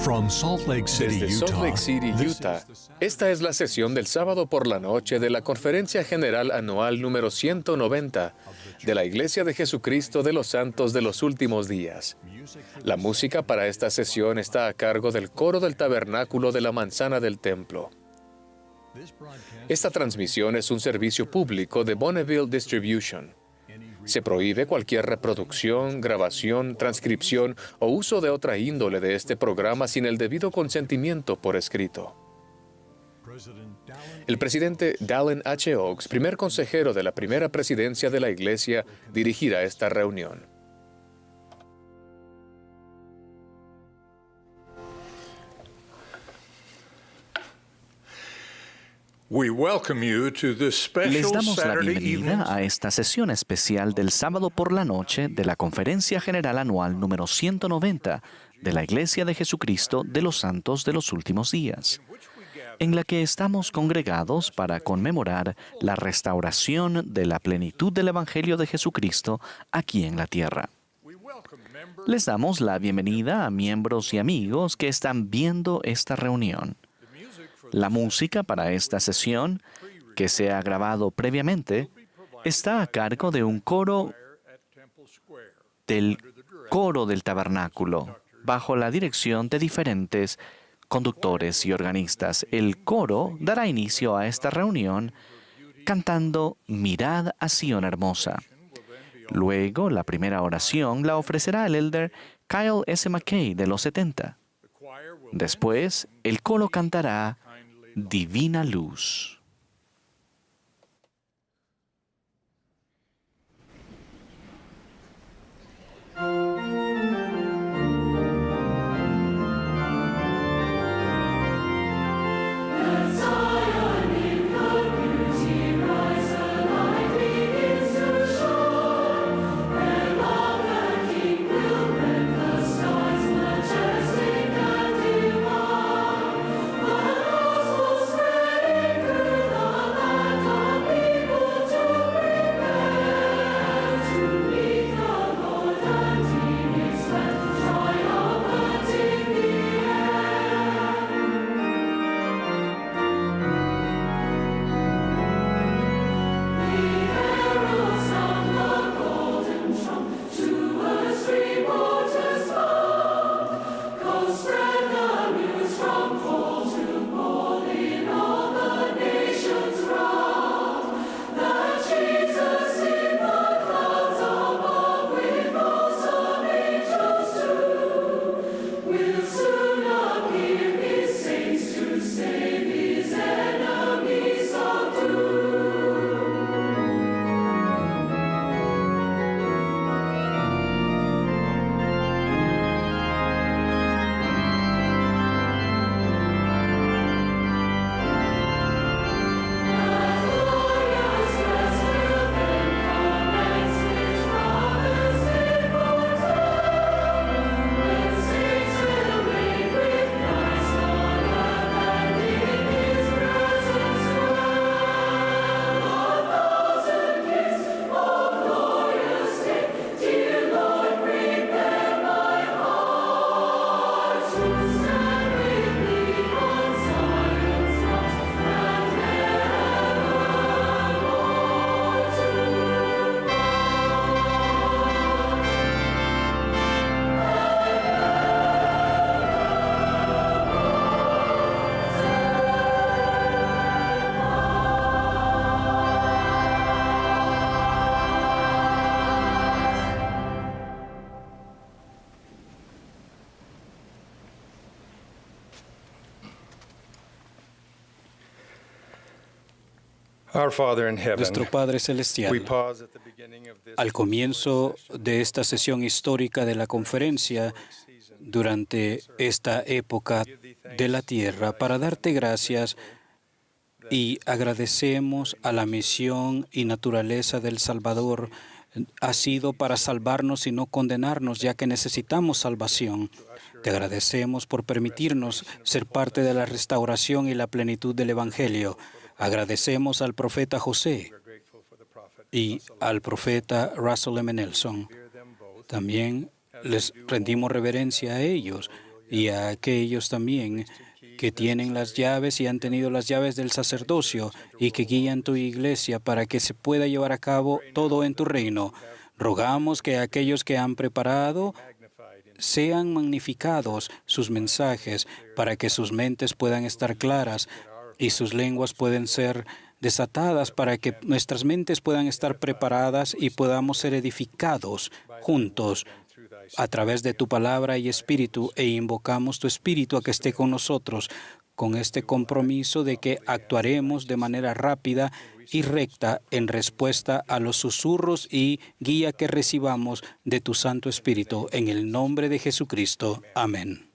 From Salt Lake City, Desde Salt Lake City, Utah, esta es la sesión del sábado por la noche de la Conferencia General Anual número 190 de la Iglesia de Jesucristo de los Santos de los Últimos Días. La música para esta sesión está a cargo del coro del Tabernáculo de la Manzana del Templo. Esta transmisión es un servicio público de Bonneville Distribution. Se prohíbe cualquier reproducción, grabación, transcripción o uso de otra índole de este programa sin el debido consentimiento por escrito. El presidente Dallin H. Oaks, primer consejero de la primera presidencia de la Iglesia, dirigirá esta reunión. Les damos la bienvenida a esta sesión especial del sábado por la noche de la Conferencia General Anual número 190 de la Iglesia de Jesucristo de los Santos de los Últimos Días, en la que estamos congregados para conmemorar la restauración de la plenitud del Evangelio de Jesucristo aquí en la tierra. Les damos la bienvenida a miembros y amigos que están viendo esta reunión. La música para esta sesión, que se ha grabado previamente, está a cargo de un coro del Coro del Tabernáculo, bajo la dirección de diferentes conductores y organistas. El coro dará inicio a esta reunión cantando Mirad a Sión hermosa. Luego, la primera oración la ofrecerá el elder Kyle S. McKay de los 70. Después, el coro cantará Divina Luz. Nuestro Padre Celestial, al comienzo de esta sesión histórica de la conferencia, durante esta época de la tierra, para darte gracias y agradecemos a la misión y naturaleza del Salvador. Ha sido para salvarnos y no condenarnos, ya que necesitamos salvación. Te agradecemos por permitirnos ser parte de la restauración y la plenitud del Evangelio. Agradecemos al profeta José y al profeta Russell M. Nelson. También les rendimos reverencia a ellos y a aquellos también que tienen las llaves y han tenido las llaves del sacerdocio y que guían tu iglesia para que se pueda llevar a cabo todo en tu reino. Rogamos que aquellos que han preparado sean magnificados sus mensajes para que sus mentes puedan estar claras y sus lenguas pueden ser desatadas para que nuestras mentes puedan estar preparadas y podamos ser edificados juntos a través de tu palabra y espíritu, e invocamos tu espíritu a que esté con nosotros con este compromiso de que actuaremos de manera rápida y recta en respuesta a los susurros y guía que recibamos de tu Santo Espíritu. En el nombre de Jesucristo. Amén.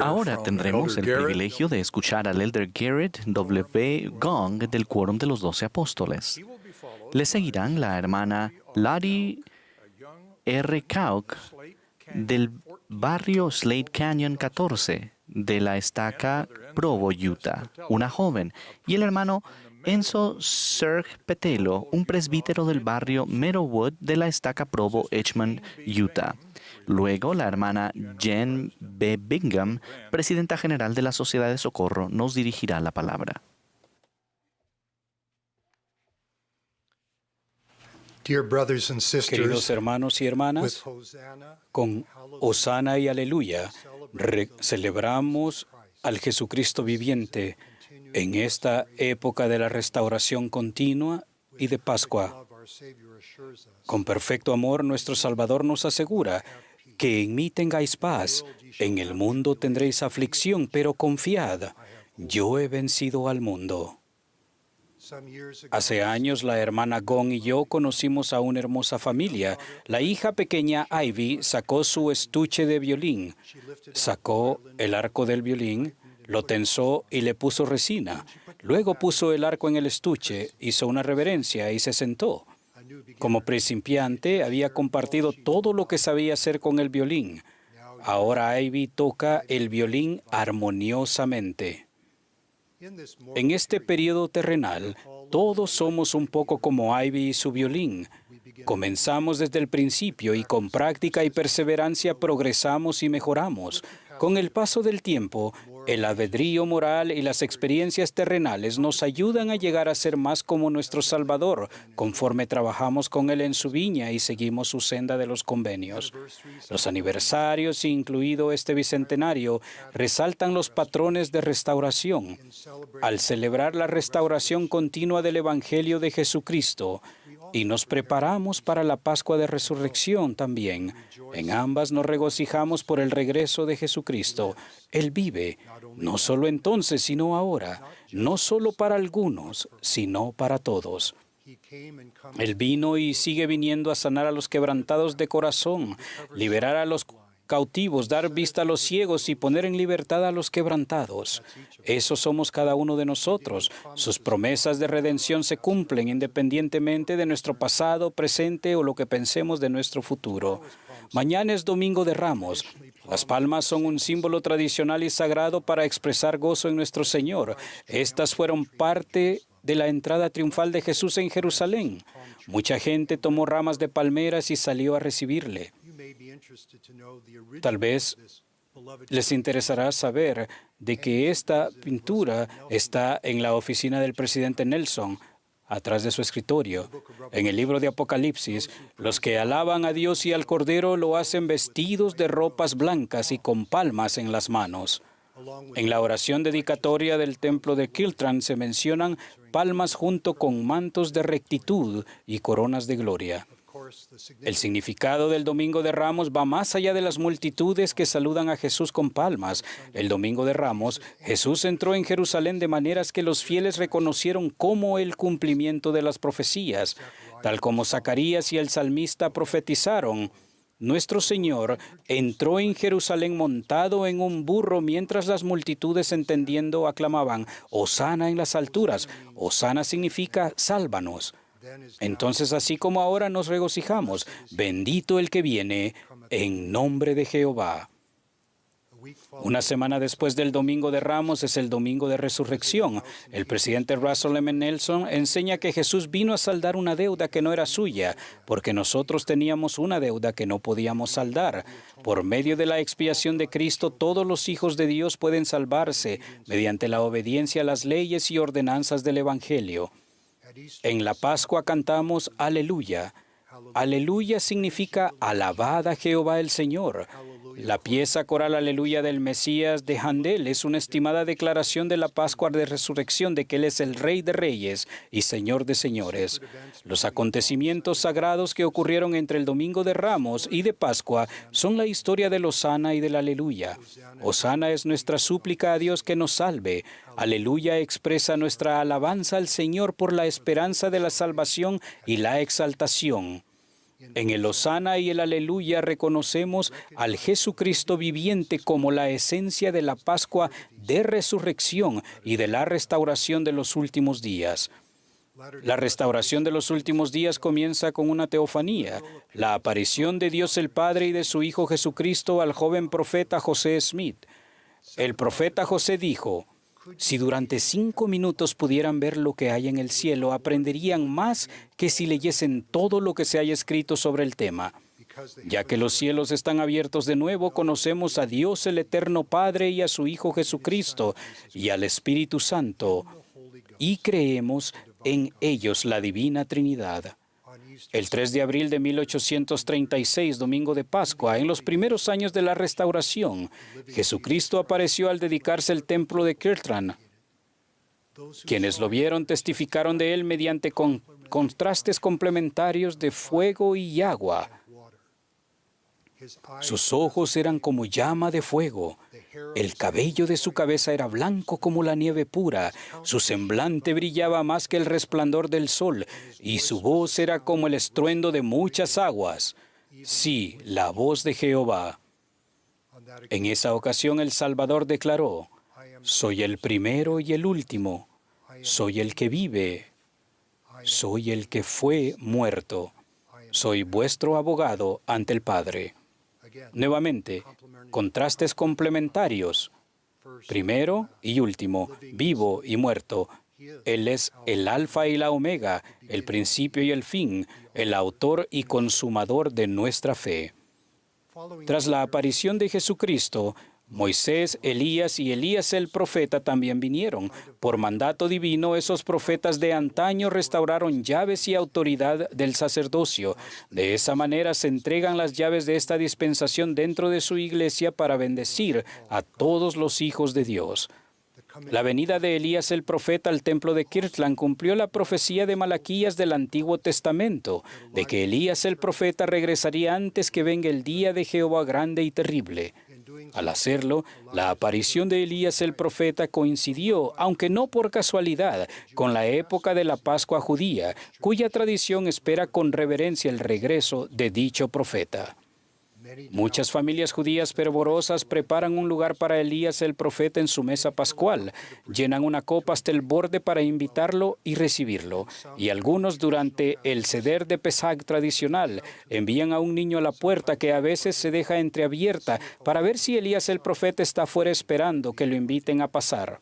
Ahora tendremos el privilegio de escuchar al Elder Garrett W. Gong del Quórum de los 12 Apóstoles. Le seguirán la hermana Lottie R. Kauk del barrio Slate Canyon 14 de la estaca Provo, Utah, una joven, y el hermano Enzo Serg Petelo, un presbítero del barrio Meadowwood de la estaca Provo, Edgemont, Utah. Luego, la hermana Jen B. Bingham, presidenta general de la Sociedad de Socorro, nos dirigirá la palabra. Queridos hermanos y hermanas, con Hosana y Aleluya celebramos al Jesucristo viviente en esta época de la restauración continua y de Pascua. Con perfecto amor, nuestro Salvador nos asegura que en mí tengáis paz. En el mundo tendréis aflicción, pero confiad, yo he vencido al mundo. Hace años, la hermana Gong y yo conocimos a una hermosa familia. La hija pequeña Ivy sacó su estuche de violín, sacó el arco del violín, lo tensó y le puso resina. Luego puso el arco en el estuche, hizo una reverencia y se sentó. Como principiante, había compartido todo lo que sabía hacer con el violín. Ahora Ivy toca el violín armoniosamente. En este periodo terrenal, todos somos un poco como Ivy y su violín. Comenzamos desde el principio y con práctica y perseverancia progresamos y mejoramos. Con el paso del tiempo, el albedrío moral y las experiencias terrenales nos ayudan a llegar a ser más como nuestro Salvador, conforme trabajamos con Él en su viña y seguimos su senda de los convenios. Los aniversarios, incluido este bicentenario, resaltan los patrones de restauración. Al celebrar la restauración continua del Evangelio de Jesucristo, y nos preparamos para la Pascua de Resurrección también. En ambas nos regocijamos por el regreso de Jesucristo. Él vive, no solo entonces, sino ahora, no solo para algunos, sino para todos. Él vino y sigue viniendo a sanar a los quebrantados de corazón, liberar a los cautivos, dar vista a los ciegos y poner en libertad a los quebrantados. Eso somos cada uno de nosotros. Sus promesas de redención se cumplen independientemente de nuestro pasado, presente o lo que pensemos de nuestro futuro. Mañana es Domingo de Ramos. Las palmas son un símbolo tradicional y sagrado para expresar gozo en nuestro Señor. Estas fueron parte de la entrada triunfal de Jesús en Jerusalén. Mucha gente tomó ramas de palmeras y salió a recibirle. Tal vez les interesará saber de que esta pintura está en la oficina del presidente Nelson, atrás de su escritorio. En el libro de Apocalipsis, los que alaban a Dios y al Cordero lo hacen vestidos de ropas blancas y con palmas en las manos. En la oración dedicatoria del templo de Kiltran se mencionan palmas junto con mantos de rectitud y coronas de gloria. El significado del Domingo de Ramos va más allá de las multitudes que saludan a Jesús con palmas. El Domingo de Ramos, Jesús entró en Jerusalén de maneras que los fieles reconocieron como el cumplimiento de las profecías. Tal como Zacarías y el salmista profetizaron, nuestro Señor entró en Jerusalén montado en un burro mientras las multitudes entendiendo aclamaban, «Hosana en las alturas». Hosana significa «sálvanos». Entonces, así como ahora nos regocijamos, bendito el que viene en nombre de Jehová. Una semana después del Domingo de Ramos es el Domingo de Resurrección. El presidente Russell M. Nelson enseña que Jesús vino a saldar una deuda que no era suya, porque nosotros teníamos una deuda que no podíamos saldar. Por medio de la expiación de Cristo, todos los hijos de Dios pueden salvarse mediante la obediencia a las leyes y ordenanzas del Evangelio. En la Pascua cantamos Aleluya. Aleluya significa alabad a Jehová el Señor. La pieza coral Aleluya del Mesías de Handel es una estimada declaración de la Pascua de Resurrección de que Él es el Rey de Reyes y Señor de Señores. Los acontecimientos sagrados que ocurrieron entre el Domingo de Ramos y de Pascua son la historia del Hosana y del Aleluya. Hosana es nuestra súplica a Dios que nos salve. Aleluya expresa nuestra alabanza al Señor por la esperanza de la salvación y la exaltación. En el Hosana y el Aleluya reconocemos al Jesucristo viviente como la esencia de la Pascua de resurrección y de la restauración de los últimos días. La restauración de los últimos días comienza con una teofanía, la aparición de Dios el Padre y de su Hijo Jesucristo al joven profeta José Smith. El profeta José dijo: si durante 5 minutos pudieran ver lo que hay en el cielo, aprenderían más que si leyesen todo lo que se haya escrito sobre el tema. Ya que los cielos están abiertos de nuevo, conocemos a Dios el Eterno Padre y a su Hijo Jesucristo y al Espíritu Santo, y creemos en ellos la Divina Trinidad. El 3 de abril de 1836, domingo de Pascua, en los primeros años de la Restauración, Jesucristo apareció al dedicarse el templo de Kirtland. Quienes lo vieron testificaron de él mediante contrastes complementarios de fuego y agua. Sus ojos eran como llama de fuego. El cabello de su cabeza era blanco como la nieve pura. Su semblante brillaba más que el resplandor del sol, y su voz era como el estruendo de muchas aguas. Sí, la voz de Jehová. En esa ocasión el Salvador declaró: soy el primero y el último. Soy el que vive. Soy el que fue muerto. Soy vuestro abogado ante el Padre. Nuevamente, contrastes complementarios. Primero y último, vivo y muerto. Él es el alfa y la omega, el principio y el fin, el autor y consumador de nuestra fe. Tras la aparición de Jesucristo, Moisés, Elías y Elías el profeta también vinieron. Por mandato divino, esos profetas de antaño restauraron llaves y autoridad del sacerdocio. De esa manera se entregan las llaves de esta dispensación dentro de su iglesia para bendecir a todos los hijos de Dios. La venida de Elías el profeta al templo de Kirtland cumplió la profecía de Malaquías del Antiguo Testamento, de que Elías el profeta regresaría antes que venga el día de Jehová grande y terrible. Al hacerlo, la aparición de Elías el profeta coincidió, aunque no por casualidad, con la época de la Pascua judía, cuya tradición espera con reverencia el regreso de dicho profeta. Muchas familias judías fervorosas preparan un lugar para Elías el profeta en su mesa pascual, llenan una copa hasta el borde para invitarlo y recibirlo, y algunos durante el seder de Pesach tradicional envían a un niño a la puerta que a veces se deja entreabierta para ver si Elías el profeta está afuera esperando que lo inviten a pasar.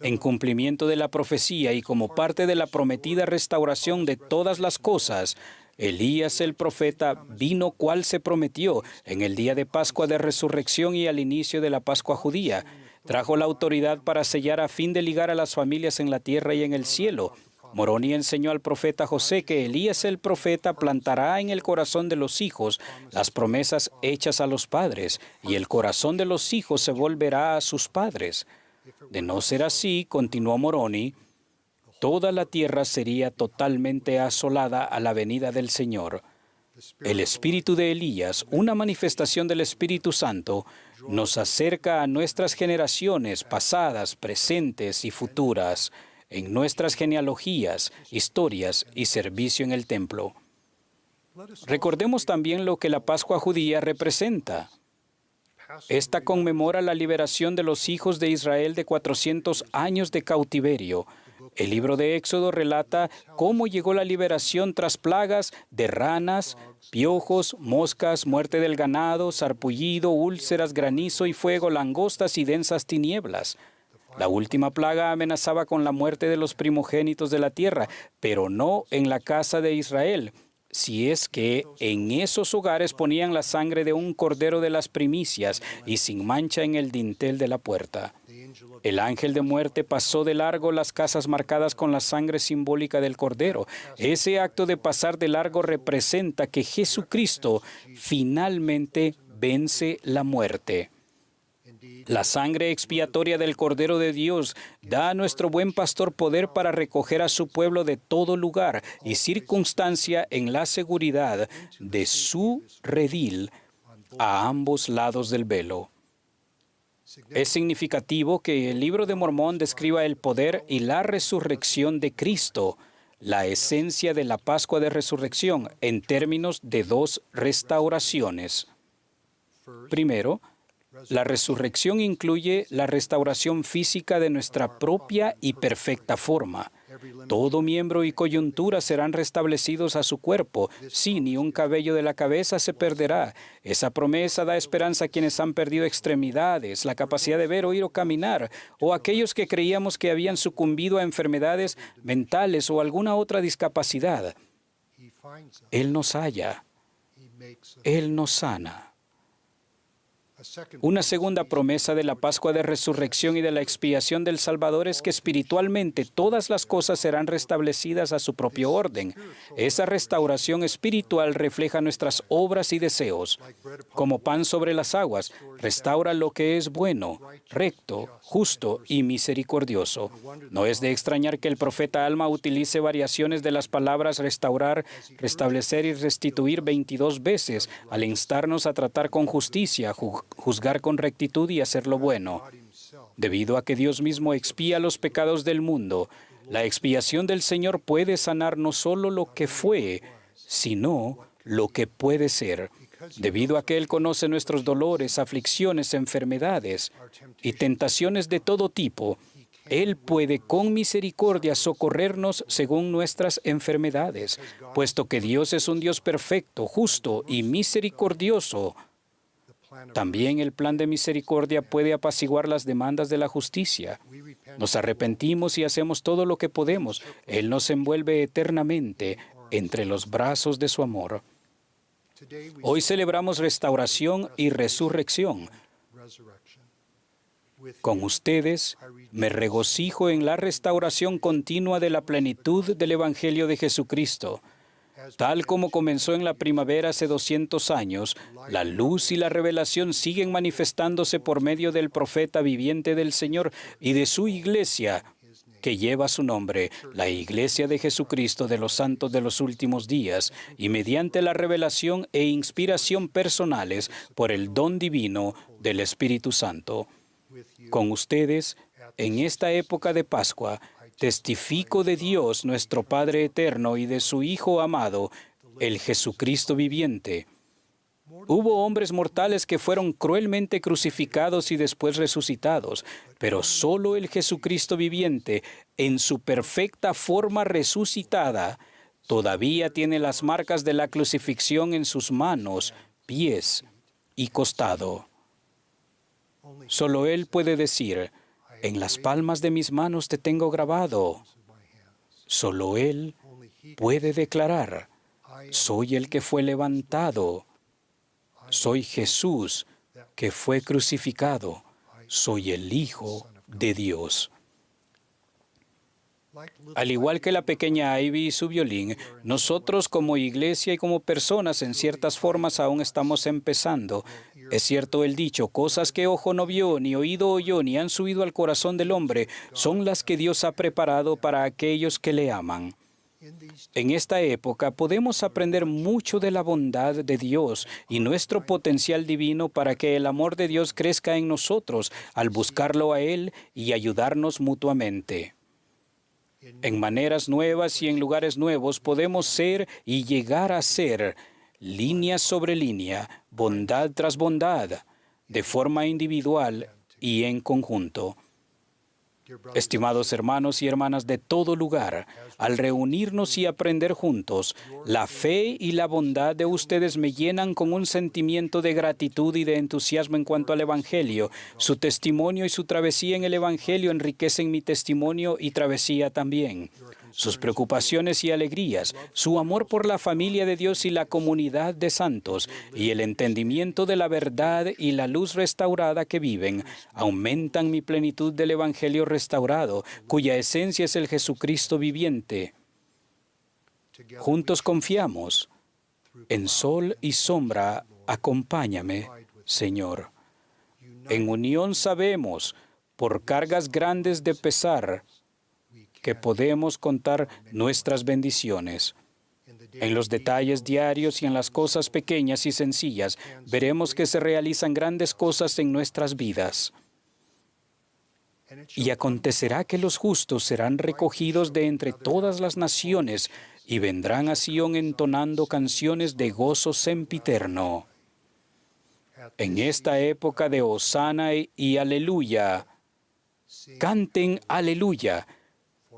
En cumplimiento de la profecía y como parte de la prometida restauración de todas las cosas, Elías el profeta vino cual se prometió en el día de Pascua de Resurrección y al inicio de la Pascua judía. Trajo la autoridad para sellar a fin de ligar a las familias en la tierra y en el cielo. Moroni enseñó al profeta José que Elías el profeta plantará en el corazón de los hijos las promesas hechas a los padres, y el corazón de los hijos se volverá a sus padres. De no ser así, continuó Moroni, toda la tierra sería totalmente asolada a la venida del Señor. El espíritu de Elías, una manifestación del Espíritu Santo, nos acerca a nuestras generaciones pasadas, presentes y futuras, en nuestras genealogías, historias y servicio en el templo. Recordemos también lo que la Pascua judía representa. Esta conmemora la liberación de los hijos de Israel de 400 años de cautiverio. El libro de Éxodo relata cómo llegó la liberación tras plagas de ranas, piojos, moscas, muerte del ganado, sarpullido, úlceras, granizo y fuego, langostas y densas tinieblas. La última plaga amenazaba con la muerte de los primogénitos de la tierra, pero no en la casa de Israel, si es que en esos hogares ponían la sangre de un cordero de las primicias y sin mancha en el dintel de la puerta. El ángel de muerte pasó de largo las casas marcadas con la sangre simbólica del cordero. Ese acto de pasar de largo representa que Jesucristo finalmente vence la muerte. La sangre expiatoria del Cordero de Dios da a nuestro buen pastor poder para recoger a su pueblo de todo lugar y circunstancia en la seguridad de su redil a ambos lados del velo. Es significativo que el libro de Mormón describa el poder y la resurrección de Cristo. la esencia de la Pascua de Resurrección en términos de dos restauraciones. Primero, la resurrección incluye la restauración física de nuestra propia y perfecta forma. Todo miembro y coyuntura serán restablecidos a su cuerpo. Sí, ni un cabello de la cabeza se perderá. Esa promesa da esperanza a quienes han perdido extremidades, la capacidad de ver, oír o caminar, o aquellos que creíamos que habían sucumbido a enfermedades mentales o alguna otra discapacidad. Él nos halla. Él nos sana. Una segunda promesa de la Pascua de Resurrección y de la expiación del Salvador es que espiritualmente todas las cosas serán restablecidas a su propio orden. Esa restauración espiritual refleja nuestras obras y deseos. Como pan sobre las aguas, restaura lo que es bueno, recto, justo y misericordioso. No es de extrañar que el profeta Alma utilice variaciones de las palabras restaurar, restablecer y restituir 22 veces al instarnos a tratar con justicia, juzgar con rectitud y hacer lo bueno. Debido a que Dios mismo expía los pecados del mundo, la expiación del Señor puede sanar no solo lo que fue, sino lo que puede ser. Debido a que Él conoce nuestros dolores, aflicciones, enfermedades y tentaciones de todo tipo, Él puede con misericordia socorrernos según nuestras enfermedades. Puesto que Dios es un Dios perfecto, justo y misericordioso, también el plan de misericordia puede apaciguar las demandas de la justicia. Nos arrepentimos y hacemos todo lo que podemos. Él nos envuelve eternamente entre los brazos de su amor. Hoy celebramos restauración y resurrección. Con ustedes me regocijo en la restauración continua de la plenitud del Evangelio de Jesucristo. Tal como comenzó en la primavera hace 200 años, la luz y la revelación siguen manifestándose por medio del profeta viviente del Señor y de su iglesia, que lleva su nombre, la Iglesia de Jesucristo de los Santos de los Últimos Días, y mediante la revelación e inspiración personales por el don divino del Espíritu Santo. Con ustedes, en esta época de Pascua, testifico de Dios, nuestro Padre eterno, y de su Hijo amado, el Jesucristo viviente. Hubo hombres mortales que fueron cruelmente crucificados y después resucitados, pero solo el Jesucristo viviente, en su perfecta forma resucitada, todavía tiene las marcas de la crucifixión en sus manos, pies y costado. Solo Él puede decir: en las palmas de mis manos te tengo grabado. Solo Él puede declarar: soy el que fue levantado. Soy Jesús que fue crucificado. Soy el Hijo de Dios. Al igual que la pequeña Ivy y su violín, nosotros como iglesia y como personas en ciertas formas aún estamos empezando. Es cierto el dicho: cosas que ojo no vio, ni oído oyó, ni han subido al corazón del hombre, son las que Dios ha preparado para aquellos que le aman. En esta época podemos aprender mucho de la bondad de Dios y nuestro potencial divino para que el amor de Dios crezca en nosotros al buscarlo a Él y ayudarnos mutuamente. En maneras nuevas y en lugares nuevos podemos ser y llegar a ser, línea sobre línea, bondad tras bondad, de forma individual y en conjunto. Estimados hermanos y hermanas de todo lugar, al reunirnos y aprender juntos, la fe y la bondad de ustedes me llenan con un sentimiento de gratitud y de entusiasmo en cuanto al Evangelio. Su testimonio y su travesía en el Evangelio enriquecen mi testimonio y travesía también. Sus preocupaciones y alegrías, su amor por la familia de Dios y la comunidad de santos, y el entendimiento de la verdad y la luz restaurada que viven, aumentan mi plenitud del Evangelio restaurado, cuya esencia es el Jesucristo viviente. Juntos confiamos. En sol y sombra, acompáñame, Señor. En unión sabemos, por cargas grandes de pesar, que podemos contar nuestras bendiciones. En los detalles diarios y en las cosas pequeñas y sencillas, veremos que se realizan grandes cosas en nuestras vidas. Y acontecerá que los justos serán recogidos de entre todas las naciones y vendrán a Sión entonando canciones de gozo sempiterno. En esta época de Hosana y Aleluya, canten Aleluya,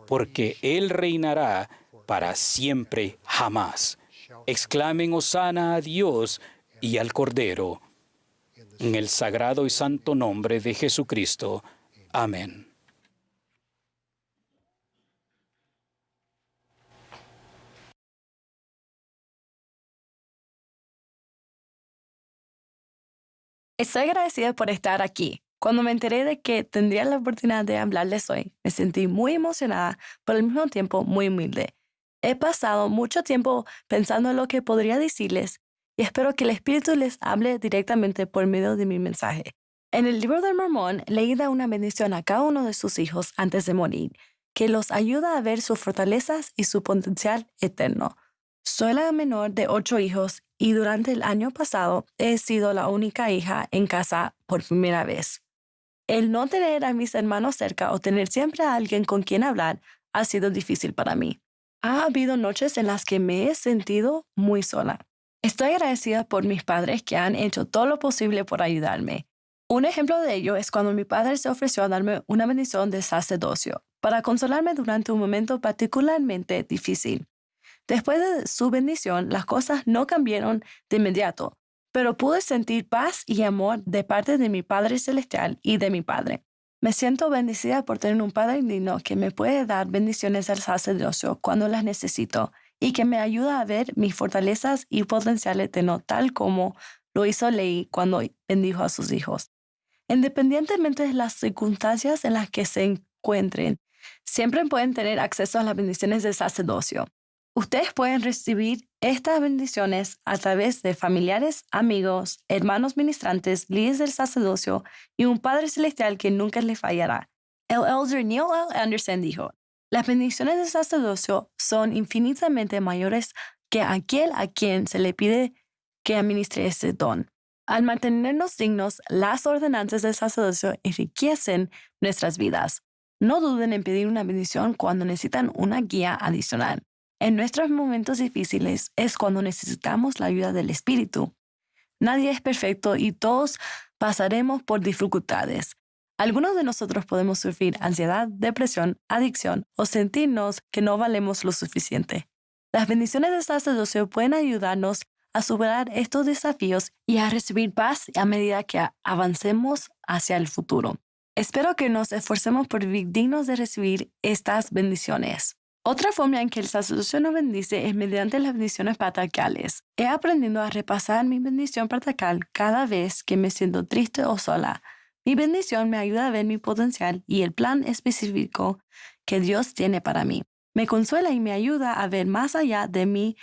porque Él reinará para siempre jamás. Exclamen Hosana a Dios y al Cordero, en el sagrado y santo nombre de Jesucristo. Amén. Estoy agradecida por estar aquí. Cuando me enteré de que tendría la oportunidad de hablarles hoy, me sentí muy emocionada, pero al mismo tiempo muy humilde. He pasado mucho tiempo pensando en lo que podría decirles y espero que el Espíritu les hable directamente por medio de mi mensaje. En el libro del Mormón, leí da una bendición a cada uno de sus hijos antes de morir, que los ayuda a ver sus fortalezas y su potencial eterno. Soy la menor de 8 hijos y durante el año pasado he sido la única hija en casa por primera vez. El no tener a mis hermanos cerca o tener siempre a alguien con quien hablar ha sido difícil para mí. Ha habido noches en las que me he sentido muy sola. Estoy agradecida por mis padres que han hecho todo lo posible por ayudarme. Un ejemplo de ello es cuando mi padre se ofreció a darme una bendición de sacerdocio para consolarme durante un momento particularmente difícil. Después de su bendición, las cosas no cambiaron de inmediato, pero pude sentir paz y amor de parte de mi Padre Celestial y de mi Padre. Me siento bendecida por tener un Padre digno que me puede dar bendiciones al sacerdocio cuando las necesito y que me ayuda a ver mis fortalezas y potencial eterno tal como lo hizo Leí cuando bendijo a sus hijos. Independientemente de las circunstancias en las que se encuentren, siempre pueden tener acceso a las bendiciones del sacerdocio. Ustedes pueden recibir estas bendiciones a través de familiares, amigos, hermanos ministrantes, líderes del sacerdocio y un Padre Celestial que nunca les fallará. El elder Neil L. Anderson dijo, las bendiciones del sacerdocio son infinitamente mayores que aquel a quien se le pide que administre ese don. Al mantenernos dignos, las ordenanzas del sacerdocio enriquecen nuestras vidas. No duden en pedir una bendición cuando necesitan una guía adicional. En nuestros momentos difíciles es cuando necesitamos la ayuda del Espíritu. Nadie es perfecto y todos pasaremos por dificultades. Algunos de nosotros podemos sufrir ansiedad, depresión, adicción o sentirnos que no valemos lo suficiente. Las bendiciones del sacerdocio pueden ayudarnos a superar estos desafíos y a recibir paz a medida que avancemos hacia el futuro. Espero que nos esforcemos por vivir dignos de recibir estas bendiciones. Otra forma en que el sacerdocio nos bendice es mediante las bendiciones patriarcales. He aprendido a repasar mi bendición patriarcal cada vez que me siento triste o sola. Mi bendición me ayuda a ver mi potencial y el plan específico que Dios tiene para mí. Me consuela y me ayuda a ver más allá de mi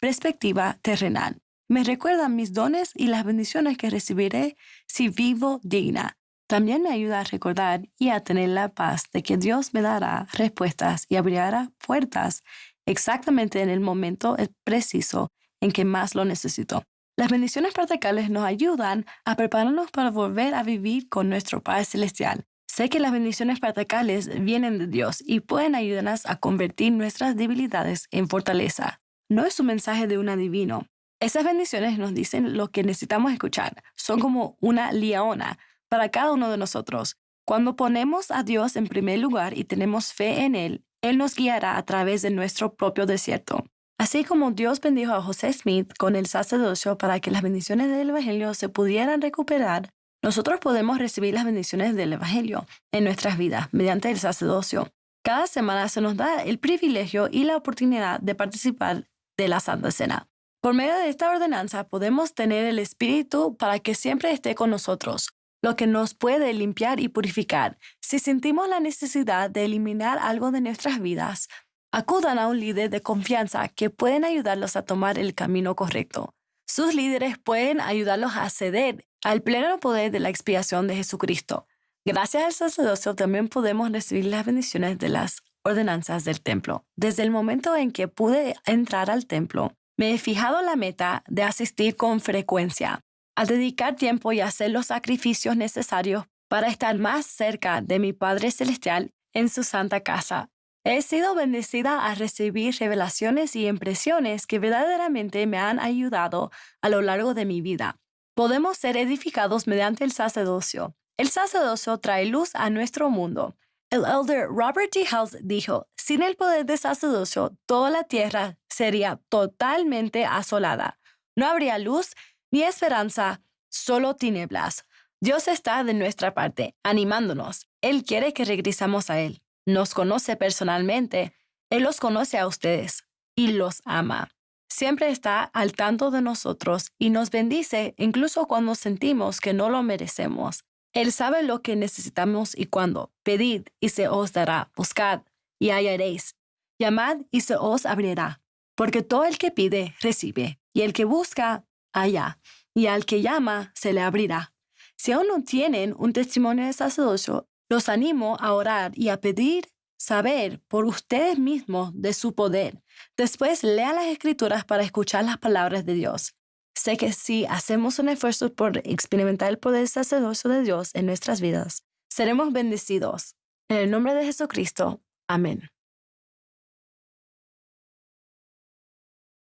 perspectiva terrenal. Me recuerda mis dones y las bendiciones que recibiré si vivo digna. También me ayuda a recordar y a tener la paz de que Dios me dará respuestas y abrirá puertas exactamente en el momento preciso en que más lo necesito. Las bendiciones patriarcales nos ayudan a prepararnos para volver a vivir con nuestro Padre Celestial. Sé que las bendiciones patriarcales vienen de Dios y pueden ayudarnos a convertir nuestras debilidades en fortaleza. No es un mensaje de un adivino. Esas bendiciones nos dicen lo que necesitamos escuchar. Son como una liaona para cada uno de nosotros. Cuando ponemos a Dios en primer lugar y tenemos fe en Él, Él nos guiará a través de nuestro propio desierto. Así como Dios bendijo a José Smith con el sacerdocio para que las bendiciones del Evangelio se pudieran recuperar, nosotros podemos recibir las bendiciones del Evangelio en nuestras vidas mediante el sacerdocio. Cada semana se nos da el privilegio y la oportunidad de participar de la Santa Cena. Por medio de esta ordenanza podemos tener el Espíritu para que siempre esté con nosotros, lo que nos puede limpiar y purificar. Si sentimos la necesidad de eliminar algo de nuestras vidas, acudan a un líder de confianza que pueden ayudarlos a tomar el camino correcto. Sus líderes pueden ayudarlos a acceder al pleno poder de la expiación de Jesucristo. Gracias al sacerdocio también podemos recibir las bendiciones de las ordenanzas del templo. Desde el momento en que pude entrar al templo, me he fijado la meta de asistir con frecuencia, a dedicar tiempo y hacer los sacrificios necesarios para estar más cerca de mi Padre Celestial en su santa casa. He sido bendecida a recibir revelaciones y impresiones que verdaderamente me han ayudado a lo largo de mi vida. Podemos ser edificados mediante el sacerdocio. El sacerdocio trae luz a nuestro mundo. El elder Robert G. Hales dijo, sin el poder del sacerdocio, toda la tierra sería totalmente asolada. No habría luz ni esperanza, solo tinieblas. Dios está de nuestra parte, animándonos. Él quiere que regresemos a Él. Nos conoce personalmente. Él los conoce a ustedes y los ama. Siempre está al tanto de nosotros y nos bendice incluso cuando sentimos que no lo merecemos. Él sabe lo que necesitamos y cuándo. Pedid y se os dará. Buscad y hallaréis. Llamad y se os abrirá. Porque todo el que pide, recibe. Y el que busca, halla. Y al que llama, se le abrirá. Si aún no tienen un testimonio de sacerdocio, los animo a orar y a pedir saber por ustedes mismos de su poder. Después lean las Escrituras para escuchar las palabras de Dios. Sé que si hacemos un esfuerzo por experimentar el poder sacerdocio de Dios en nuestras vidas, seremos bendecidos. En el nombre de Jesucristo. Amén.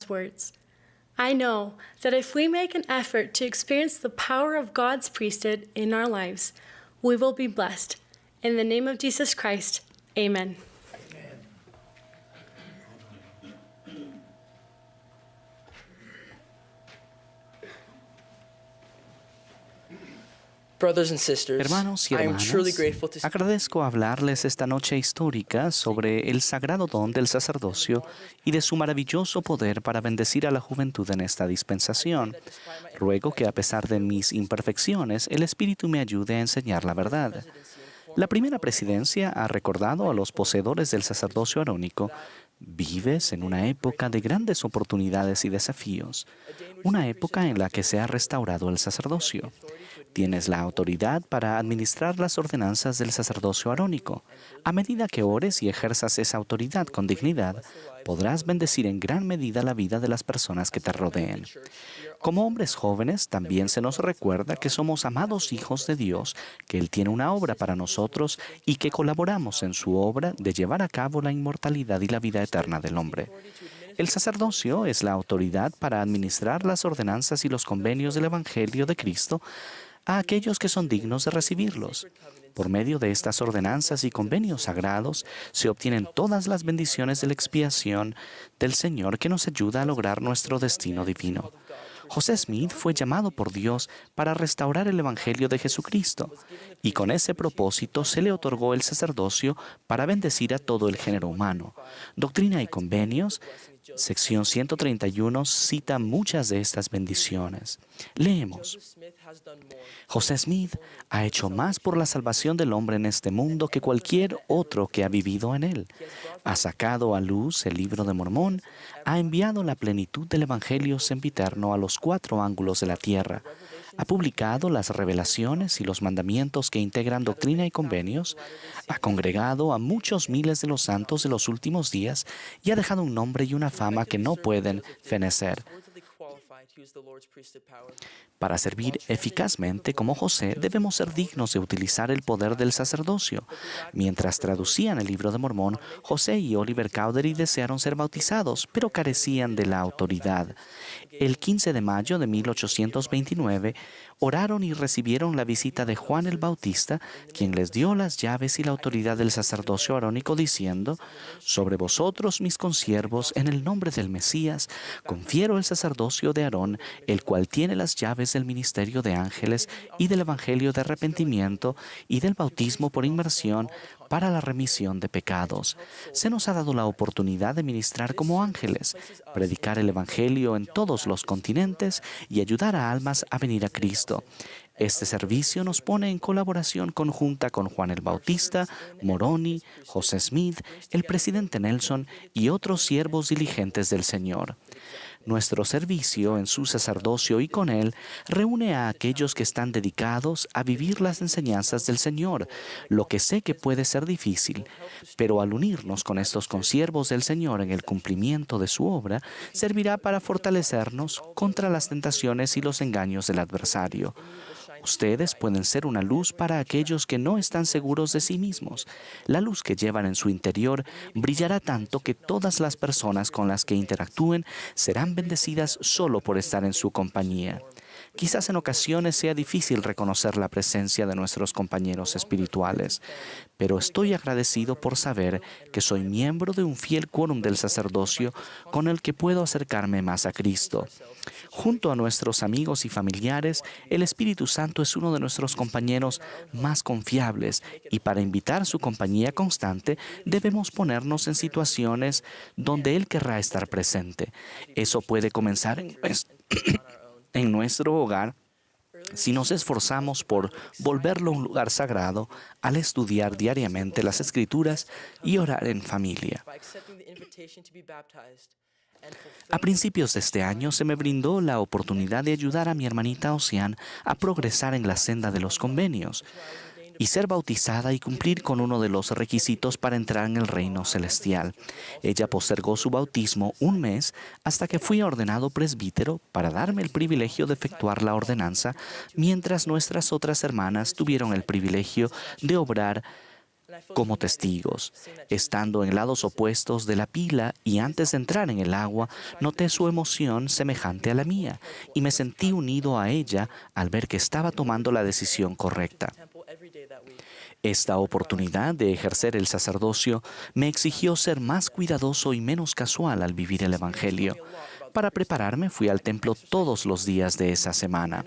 Words. I know that if we make an effort to experience the power of God's priesthood in our lives, we will be blessed. In the name of Jesus Christ, amen. Hermanos y hermanas, agradezco hablarles esta noche histórica sobre el sagrado don del sacerdocio y de su maravilloso poder para bendecir a la juventud en esta dispensación. Ruego que a pesar de mis imperfecciones, el Espíritu me ayude a enseñar la verdad. La primera presidencia ha recordado a los poseedores del sacerdocio arónico: vives en una época de grandes oportunidades y desafíos, una época en la que se ha restaurado el sacerdocio. Tienes la autoridad para administrar las ordenanzas del sacerdocio arónico. A medida que ores y ejerzas esa autoridad con dignidad, podrás bendecir en gran medida la vida de las personas que te rodeen. Como hombres jóvenes, también se nos recuerda que somos amados hijos de Dios, que Él tiene una obra para nosotros y que colaboramos en su obra de llevar a cabo la inmortalidad y la vida eterna del hombre. El sacerdocio es la autoridad para administrar las ordenanzas y los convenios del Evangelio de Cristo a aquellos que son dignos de recibirlos. Por medio de estas ordenanzas y convenios sagrados se obtienen todas las bendiciones de la expiación del Señor que nos ayuda a lograr nuestro destino divino. José Smith fue llamado por Dios para restaurar el Evangelio de Jesucristo, y con ese propósito se le otorgó el sacerdocio para bendecir a todo el género humano. Doctrina y Convenios, sección 131, cita muchas de estas bendiciones. Leemos: José Smith ha hecho más por la salvación del hombre en este mundo que cualquier otro que ha vivido en él. Ha sacado a luz el Libro de Mormón, ha enviado la plenitud del Evangelio sempiterno a los 4 ángulos de la tierra, ha publicado las revelaciones y los mandamientos que integran Doctrina y Convenios, ha congregado a muchos miles de los santos de los últimos días y ha dejado un nombre y una fama que no pueden fenecer. Para servir eficazmente como José, debemos ser dignos de utilizar el poder del sacerdocio. Mientras traducían el Libro de Mormón, José y Oliver Cowdery desearon ser bautizados, pero carecían de la autoridad. El 15 de mayo de 1829, oraron y recibieron la visita de Juan el Bautista, quien les dio las llaves y la autoridad del sacerdocio arónico, diciendo: sobre vosotros, mis consiervos, en el nombre del Mesías, confiero el sacerdocio de Aarón, el cual tiene las llaves del ministerio de ángeles y del evangelio de arrepentimiento y del bautismo por inmersión para la remisión de pecados. Se nos ha dado la oportunidad de ministrar como ángeles, predicar el evangelio en todos los continentes y ayudar a almas a venir a Cristo. Este servicio nos pone en colaboración conjunta con Juan el Bautista, Moroni, José Smith, el presidente Nelson y otros siervos diligentes del Señor. Nuestro servicio en su sacerdocio y con él reúne a aquellos que están dedicados a vivir las enseñanzas del Señor, lo que sé que puede ser difícil, pero al unirnos con estos consiervos del Señor en el cumplimiento de su obra, servirá para fortalecernos contra las tentaciones y los engaños del adversario. Ustedes pueden ser una luz para aquellos que no están seguros de sí mismos. La luz que llevan en su interior brillará tanto que todas las personas con las que interactúen serán bendecidas solo por estar en su compañía. Quizás en ocasiones sea difícil reconocer la presencia de nuestros compañeros espirituales, pero estoy agradecido por saber que soy miembro de un fiel quórum del sacerdocio con el que puedo acercarme más a Cristo. Junto a nuestros amigos y familiares, el Espíritu Santo es uno de nuestros compañeros más confiables y para invitar su compañía constante debemos ponernos en situaciones donde Él querrá estar presente. Eso puede comenzar en nuestro hogar si nos esforzamos por volverlo un lugar sagrado al estudiar diariamente las Escrituras y orar en familia. A principios de este año se me brindó la oportunidad de ayudar a mi hermanita Ocean a progresar en la senda de los convenios y ser bautizada y cumplir con uno de los requisitos para entrar en el reino celestial. Ella postergó su bautismo un mes hasta que fui ordenado presbítero para darme el privilegio de efectuar la ordenanza, mientras nuestras otras hermanas tuvieron el privilegio de obrar como testigos. Estando en lados opuestos de la pila y antes de entrar en el agua, noté su emoción semejante a la mía y me sentí unido a ella al ver que estaba tomando la decisión correcta. Esta oportunidad de ejercer el sacerdocio me exigió ser más cuidadoso y menos casual al vivir el Evangelio. Para prepararme fui al templo todos los días de esa semana.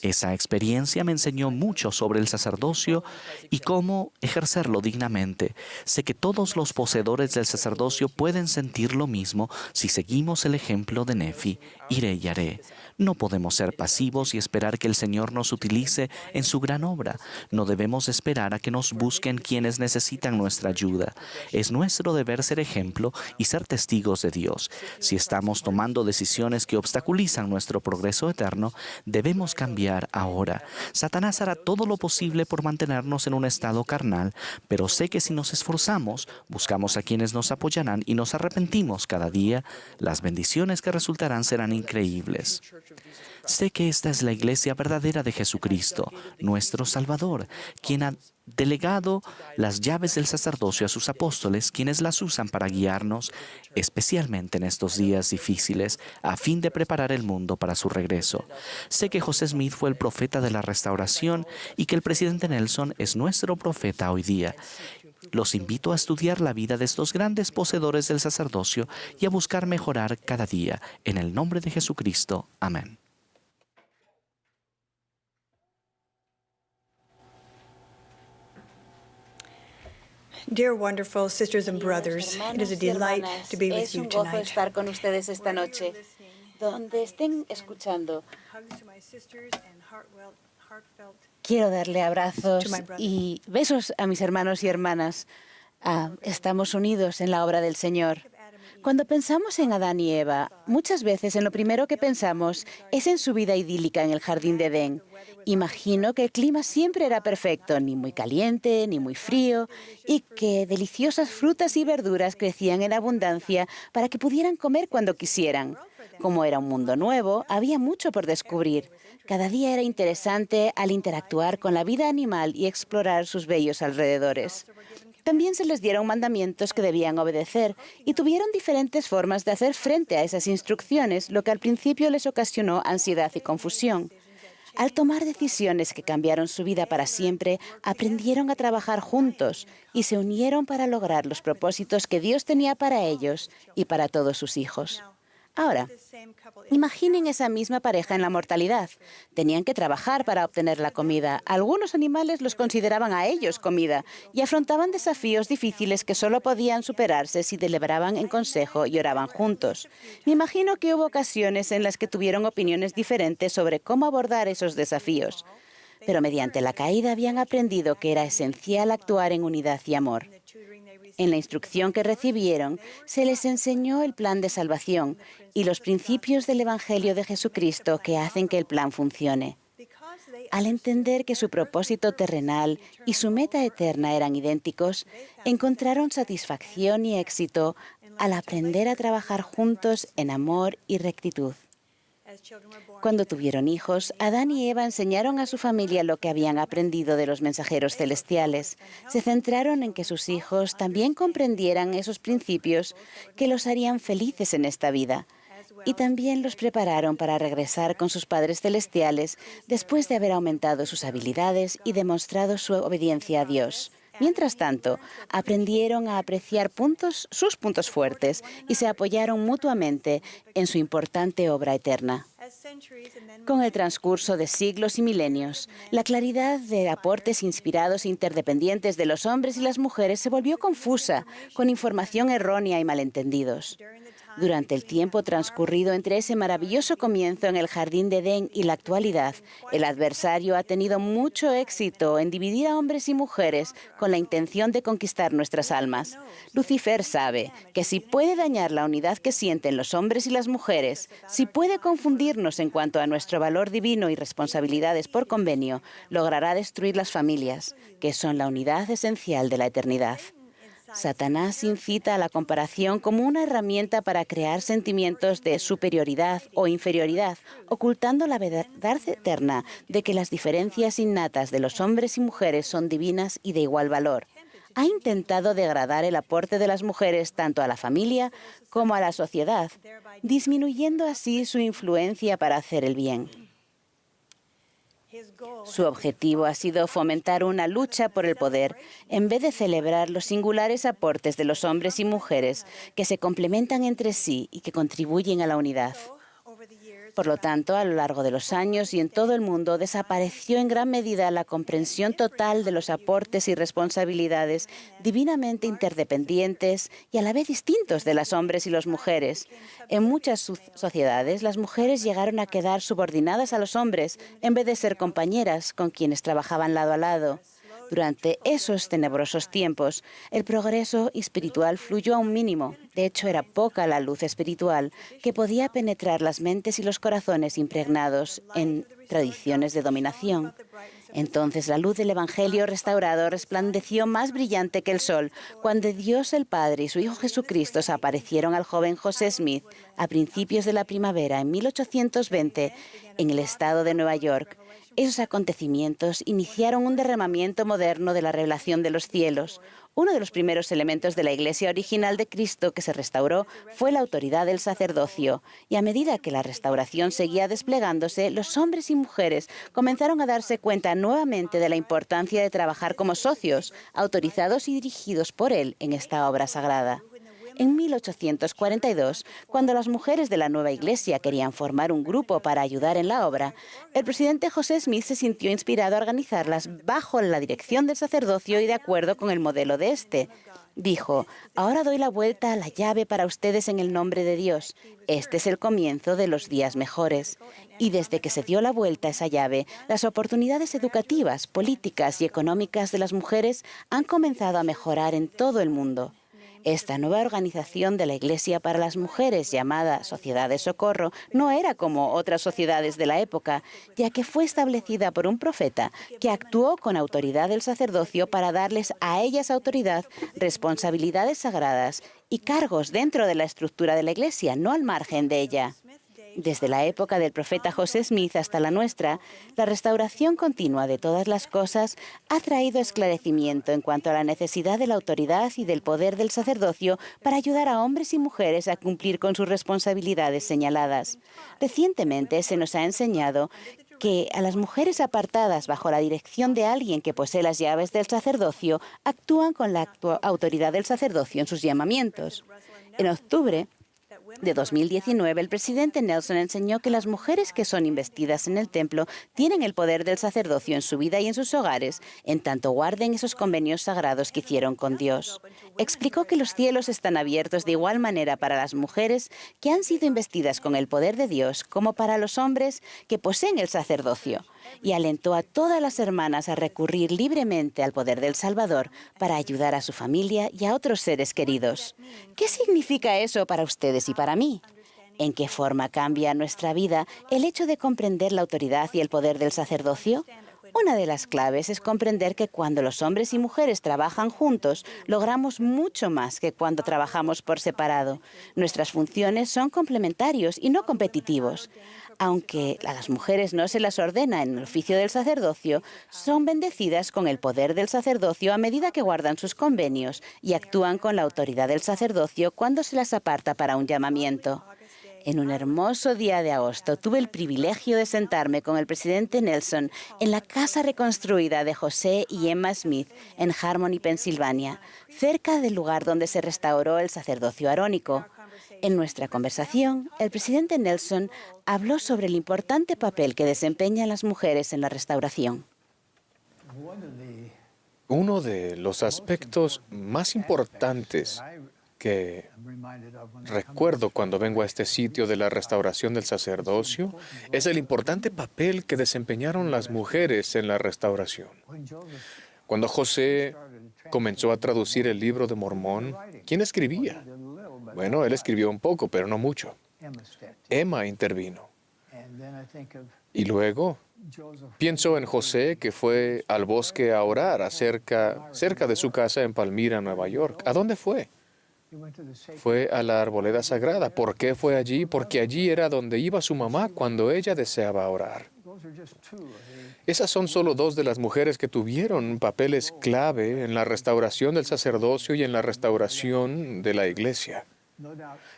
Esa experiencia me enseñó mucho sobre el sacerdocio y cómo ejercerlo dignamente. Sé que todos los poseedores del sacerdocio pueden sentir lo mismo si seguimos el ejemplo de Nefi, iré y haré. No podemos ser pasivos y esperar que el Señor nos utilice en su gran obra. No debemos esperar a que nos busquen quienes necesitan nuestra ayuda. Es nuestro deber ser ejemplo y ser testigos de Dios. Si estamos tomando decisiones que obstaculizan nuestro progreso eterno, debemos cambiar ahora. Satanás hará todo lo posible por mantenernos en un estado carnal, pero sé que si nos esforzamos, buscamos a quienes nos apoyarán y nos arrepentimos cada día, las bendiciones que resultarán serán increíbles. Sé que esta es la iglesia verdadera de Jesucristo, nuestro Salvador, quien ha delegado las llaves del sacerdocio a sus apóstoles, quienes las usan para guiarnos, especialmente en estos días difíciles, a fin de preparar el mundo para su regreso. Sé que José Smith fue el profeta de la restauración y que el presidente Nelson es nuestro profeta hoy día. Los invito a estudiar la vida de estos grandes poseedores del sacerdocio y a buscar mejorar cada día. En el nombre de Jesucristo. Amén. Dear wonderful sisters and brothers, it is a delight to be with you es un gozo tonight. estar con ustedes esta noche. Donde estén escuchando, quiero darle abrazos y besos a mis hermanos y hermanas. Estamos unidos en la obra del Señor. Cuando pensamos en Adán y Eva, muchas veces en lo primero que pensamos es en su vida idílica en el jardín de Edén. Imagino que el clima siempre era perfecto, ni muy caliente, ni muy frío, y que deliciosas frutas y verduras crecían en abundancia para que pudieran comer cuando quisieran. Como era un mundo nuevo, había mucho por descubrir. Cada día era interesante al interactuar con la vida animal y explorar sus bellos alrededores. También se les dieron mandamientos que debían obedecer y tuvieron diferentes formas de hacer frente a esas instrucciones, lo que al principio les ocasionó ansiedad y confusión. Al tomar decisiones que cambiaron su vida para siempre, aprendieron a trabajar juntos y se unieron para lograr los propósitos que Dios tenía para ellos y para todos sus hijos. Ahora, imaginen esa misma pareja en la mortalidad. Tenían que trabajar para obtener la comida. Algunos animales los consideraban a ellos comida y afrontaban desafíos difíciles que solo podían superarse si deliberaban en consejo y oraban juntos. Me imagino que hubo ocasiones en las que tuvieron opiniones diferentes sobre cómo abordar esos desafíos. Pero mediante la caída habían aprendido que era esencial actuar en unidad y amor. En la instrucción que recibieron, se les enseñó el plan de salvación y los principios del Evangelio de Jesucristo que hacen que el plan funcione. Al entender que su propósito terrenal y su meta eterna eran idénticos, encontraron satisfacción y éxito al aprender a trabajar juntos en amor y rectitud. Cuando tuvieron hijos, Adán y Eva enseñaron a su familia lo que habían aprendido de los mensajeros celestiales. Se centraron en que sus hijos también comprendieran esos principios que los harían felices en esta vida. Y también los prepararon para regresar con sus padres celestiales después de haber aumentado sus habilidades y demostrado su obediencia a Dios. Mientras tanto, aprendieron a apreciar sus puntos fuertes y se apoyaron mutuamente en su importante obra eterna. Con el transcurso de siglos y milenios, la claridad de aportes inspirados e interdependientes de los hombres y las mujeres se volvió confusa, con información errónea y malentendidos. Durante el tiempo transcurrido entre ese maravilloso comienzo en el Jardín de Edén y la actualidad, el adversario ha tenido mucho éxito en dividir a hombres y mujeres con la intención de conquistar nuestras almas. Lucifer sabe que si puede dañar la unidad que sienten los hombres y las mujeres, si puede confundirnos en cuanto a nuestro valor divino y responsabilidades por convenio, logrará destruir las familias, que son la unidad esencial de la eternidad. Satanás incita a la comparación como una herramienta para crear sentimientos de superioridad o inferioridad, ocultando la verdad eterna de que las diferencias innatas de los hombres y mujeres son divinas y de igual valor. Ha intentado degradar el aporte de las mujeres tanto a la familia como a la sociedad, disminuyendo así su influencia para hacer el bien. Su objetivo ha sido fomentar una lucha por el poder, en vez de celebrar los singulares aportes de los hombres y mujeres que se complementan entre sí y que contribuyen a la unidad. Por lo tanto, a lo largo de los años y en todo el mundo desapareció en gran medida la comprensión total de los aportes y responsabilidades divinamente interdependientes y a la vez distintos de los hombres y las mujeres. En muchas sociedades, las mujeres llegaron a quedar subordinadas a los hombres en vez de ser compañeras con quienes trabajaban lado a lado. Durante esos tenebrosos tiempos, el progreso espiritual fluyó a un mínimo. De hecho, era poca la luz espiritual que podía penetrar las mentes y los corazones impregnados en tradiciones de dominación. Entonces la luz del Evangelio restaurado resplandeció más brillante que el sol cuando Dios el Padre y su Hijo Jesucristo se aparecieron al joven José Smith a principios de la primavera en 1820 en el estado de Nueva York. Esos acontecimientos iniciaron un derramamiento moderno de la revelación de los cielos. Uno de los primeros elementos de la Iglesia original de Cristo que se restauró fue la autoridad del sacerdocio. Y a medida que la restauración seguía desplegándose, los hombres y mujeres comenzaron a darse cuenta nuevamente de la importancia de trabajar como socios, autorizados y dirigidos por Él en esta obra sagrada. En 1842, cuando las mujeres de la nueva iglesia querían formar un grupo para ayudar en la obra, el presidente José Smith se sintió inspirado a organizarlas bajo la dirección del sacerdocio y de acuerdo con el modelo de este. Dijo: «Ahora doy la vuelta a la llave para ustedes en el nombre de Dios. Este es el comienzo de los días mejores». Y desde que se dio la vuelta a esa llave, las oportunidades educativas, políticas y económicas de las mujeres han comenzado a mejorar en todo el mundo. Esta nueva organización de la Iglesia para las mujeres, llamada Sociedad de Socorro, no era como otras sociedades de la época, ya que fue establecida por un profeta que actuó con autoridad del sacerdocio para darles a ellas autoridad, responsabilidades sagradas y cargos dentro de la estructura de la Iglesia, no al margen de ella. Desde la época del profeta José Smith hasta la nuestra, la restauración continua de todas las cosas ha traído esclarecimiento en cuanto a la necesidad de la autoridad y del poder del sacerdocio para ayudar a hombres y mujeres a cumplir con sus responsabilidades señaladas. Recientemente se nos ha enseñado que a las mujeres apartadas bajo la dirección de alguien que posee las llaves del sacerdocio actúan con la autoridad del sacerdocio en sus llamamientos. En octubre de 2019, el presidente Nelson enseñó que las mujeres que son investidas en el templo tienen el poder del sacerdocio en su vida y en sus hogares, en tanto guarden esos convenios sagrados que hicieron con Dios. Explicó que los cielos están abiertos de igual manera para las mujeres que han sido investidas con el poder de Dios como para los hombres que poseen el sacerdocio, y alentó a todas las hermanas a recurrir libremente al poder del Salvador para ayudar a su familia y a otros seres queridos. ¿Qué significa eso para ustedes y para mí? ¿En qué forma cambia nuestra vida el hecho de comprender la autoridad y el poder del sacerdocio? Una de las claves es comprender que cuando los hombres y mujeres trabajan juntos, logramos mucho más que cuando trabajamos por separado. Nuestras funciones son complementarios y no competitivos. Aunque a las mujeres no se las ordena en el oficio del sacerdocio, son bendecidas con el poder del sacerdocio a medida que guardan sus convenios y actúan con la autoridad del sacerdocio cuando se las aparta para un llamamiento. En un hermoso día de agosto tuve el privilegio de sentarme con el presidente Nelson en la casa reconstruida de José y Emma Smith en Harmony, Pensilvania, cerca del lugar donde se restauró el sacerdocio arónico. En nuestra conversación, el presidente Nelson habló sobre el importante papel que desempeñan las mujeres en la restauración. Uno de los aspectos más importantes que recuerdo cuando vengo a este sitio de la restauración del sacerdocio es el importante papel que desempeñaron las mujeres en la restauración. Cuando José comenzó a traducir el libro de Mormón, ¿quién escribía? Bueno, él escribió un poco, pero no mucho. Emma intervino. Y luego pienso en José, que fue al bosque a orar cerca de su casa en Palmyra, Nueva York. ¿A dónde fue? Fue a la arboleda sagrada. ¿Por qué fue allí? Porque allí era donde iba su mamá cuando ella deseaba orar. Esas son solo dos de las mujeres que tuvieron papeles clave en la restauración del sacerdocio y en la restauración de la iglesia.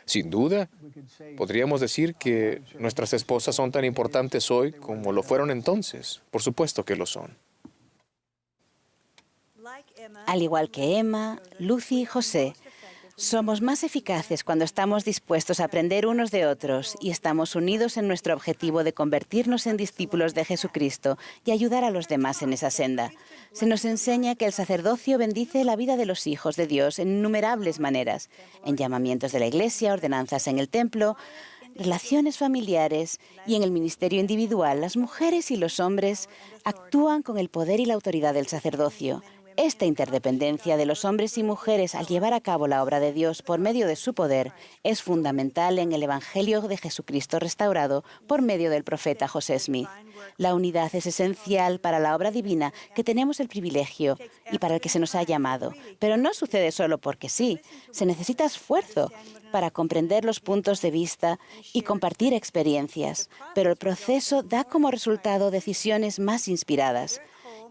Sin duda, podríamos decir que nuestras esposas son tan importantes hoy como lo fueron entonces. Por supuesto que lo son. Al igual que Emma, Lucy y José, somos más eficaces cuando estamos dispuestos a aprender unos de otros y estamos unidos en nuestro objetivo de convertirnos en discípulos de Jesucristo y ayudar a los demás en esa senda. Se nos enseña que el sacerdocio bendice la vida de los hijos de Dios en innumerables maneras, en llamamientos de la iglesia, ordenanzas en el templo, relaciones familiares y en el ministerio individual. Las mujeres y los hombres actúan con el poder y la autoridad del sacerdocio. Esta interdependencia de los hombres y mujeres al llevar a cabo la obra de Dios por medio de su poder es fundamental en el Evangelio de Jesucristo restaurado por medio del profeta José Smith. La unidad es esencial para la obra divina que tenemos el privilegio y para el que se nos ha llamado. Pero no sucede solo porque sí. Se necesita esfuerzo para comprender los puntos de vista y compartir experiencias. Pero el proceso da como resultado decisiones más inspiradas.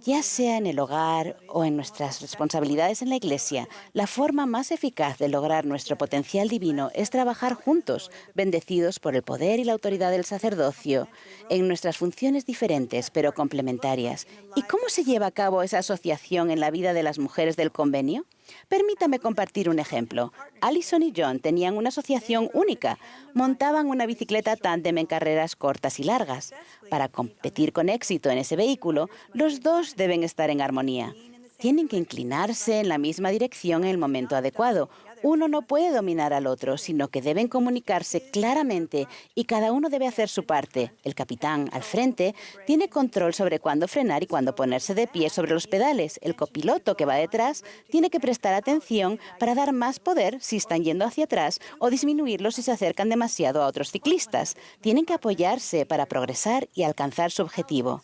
Ya sea en el hogar o en nuestras responsabilidades en la iglesia, la forma más eficaz de lograr nuestro potencial divino es trabajar juntos, bendecidos por el poder y la autoridad del sacerdocio, en nuestras funciones diferentes pero complementarias. ¿Y cómo se lleva a cabo esa asociación en la vida de las mujeres del convenio? Permítame compartir un ejemplo. Allison y John tenían una asociación única. Montaban una bicicleta tándem en carreras cortas y largas. Para competir con éxito en ese vehículo, los dos deben estar en armonía. Tienen que inclinarse en la misma dirección en el momento adecuado. Uno no puede dominar al otro, sino que deben comunicarse claramente y cada uno debe hacer su parte. El capitán, al frente, tiene control sobre cuándo frenar y cuándo ponerse de pie sobre los pedales. El copiloto, que va detrás, tiene que prestar atención para dar más poder si están yendo hacia atrás o disminuirlo si se acercan demasiado a otros ciclistas. Tienen que apoyarse para progresar y alcanzar su objetivo.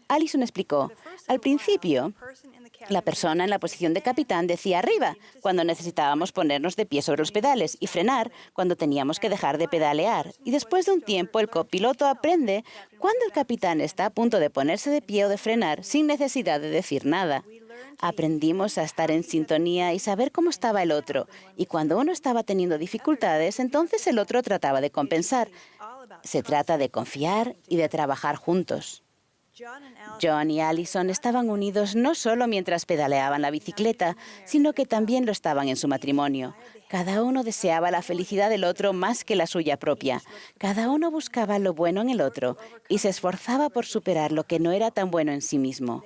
Allison explicó, al principio, la persona en la posición de capitán decía arriba cuando necesitábamos ponernos de pie sobre los pedales y frenar cuando teníamos que dejar de pedalear. Y después de un tiempo el copiloto aprende cuando el capitán está a punto de ponerse de pie o de frenar sin necesidad de decir nada. Aprendimos a estar en sintonía y saber cómo estaba el otro. Y cuando uno estaba teniendo dificultades, entonces el otro trataba de compensar. Se trata de confiar y de trabajar juntos. John y Allison estaban unidos no solo mientras pedaleaban la bicicleta, sino que también lo estaban en su matrimonio. Cada uno deseaba la felicidad del otro más que la suya propia. Cada uno buscaba lo bueno en el otro y se esforzaba por superar lo que no era tan bueno en sí mismo.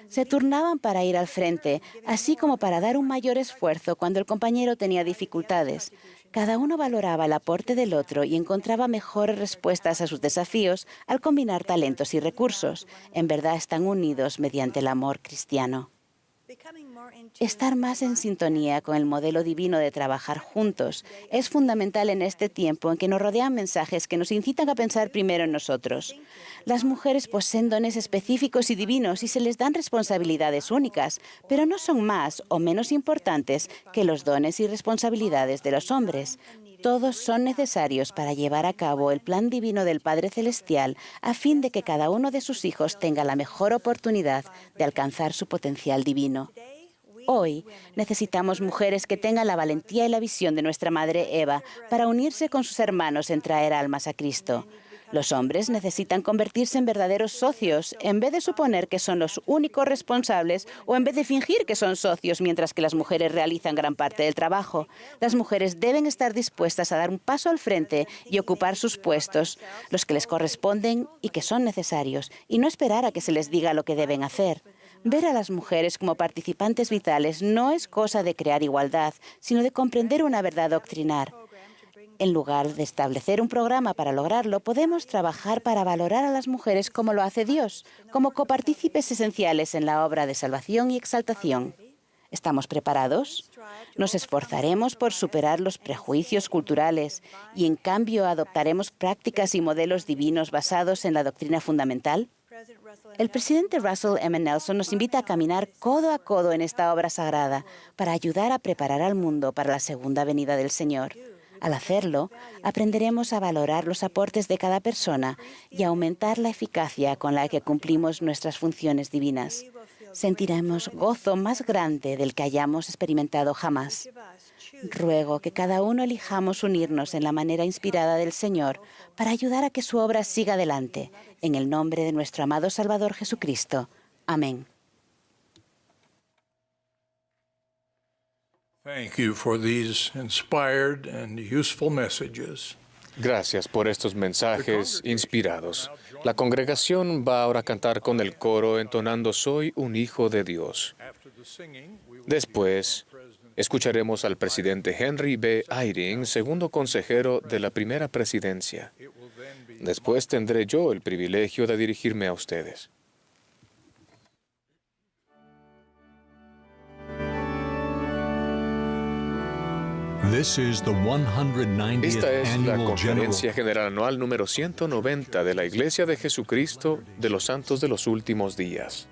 Se turnaban para ir al frente, así como para dar un mayor esfuerzo cuando el compañero tenía dificultades. Cada uno valoraba el aporte del otro y encontraba mejores respuestas a sus desafíos al combinar talentos y recursos. En verdad están unidos mediante el amor cristiano. Estar más en sintonía con el modelo divino de trabajar juntos es fundamental en este tiempo en que nos rodean mensajes que nos incitan a pensar primero en nosotros. Las mujeres poseen dones específicos y divinos y se les dan responsabilidades únicas, pero no son más o menos importantes que los dones y responsabilidades de los hombres. Todos son necesarios para llevar a cabo el plan divino del Padre Celestial a fin de que cada uno de sus hijos tenga la mejor oportunidad de alcanzar su potencial divino. Hoy necesitamos mujeres que tengan la valentía y la visión de nuestra Madre Eva para unirse con sus hermanos en traer almas a Cristo. Los hombres necesitan convertirse en verdaderos socios en vez de suponer que son los únicos responsables o en vez de fingir que son socios mientras que las mujeres realizan gran parte del trabajo. Las mujeres deben estar dispuestas a dar un paso al frente y ocupar sus puestos, los que les corresponden y que son necesarios, y no esperar a que se les diga lo que deben hacer. Ver a las mujeres como participantes vitales no es cosa de crear igualdad, sino de comprender una verdad doctrinar. En lugar de establecer un programa para lograrlo, podemos trabajar para valorar a las mujeres como lo hace Dios, como copartícipes esenciales en la obra de salvación y exaltación. ¿Estamos preparados? Nos esforzaremos por superar los prejuicios culturales y, en cambio, adoptaremos prácticas y modelos divinos basados en la doctrina fundamental. El presidente Russell M. Nelson nos invita a caminar codo a codo en esta obra sagrada para ayudar a preparar al mundo para la segunda venida del Señor. Al hacerlo, aprenderemos a valorar los aportes de cada persona y a aumentar la eficacia con la que cumplimos nuestras funciones divinas. Sentiremos gozo más grande del que hayamos experimentado jamás. Ruego que cada uno elijamos unirnos en la manera inspirada del Señor para ayudar a que su obra siga adelante. En el nombre de nuestro amado Salvador Jesucristo. Amén. Gracias por estos mensajes inspirados. La congregación va ahora a cantar con el coro entonando Soy un hijo de Dios. Después, escucharemos al presidente Henry B. Eyring, segundo consejero de la primera presidencia. Después tendré yo el privilegio de dirigirme a ustedes. Esta es la Conferencia General Anual número 190 de la Iglesia de Jesucristo de los Santos de los Últimos Días.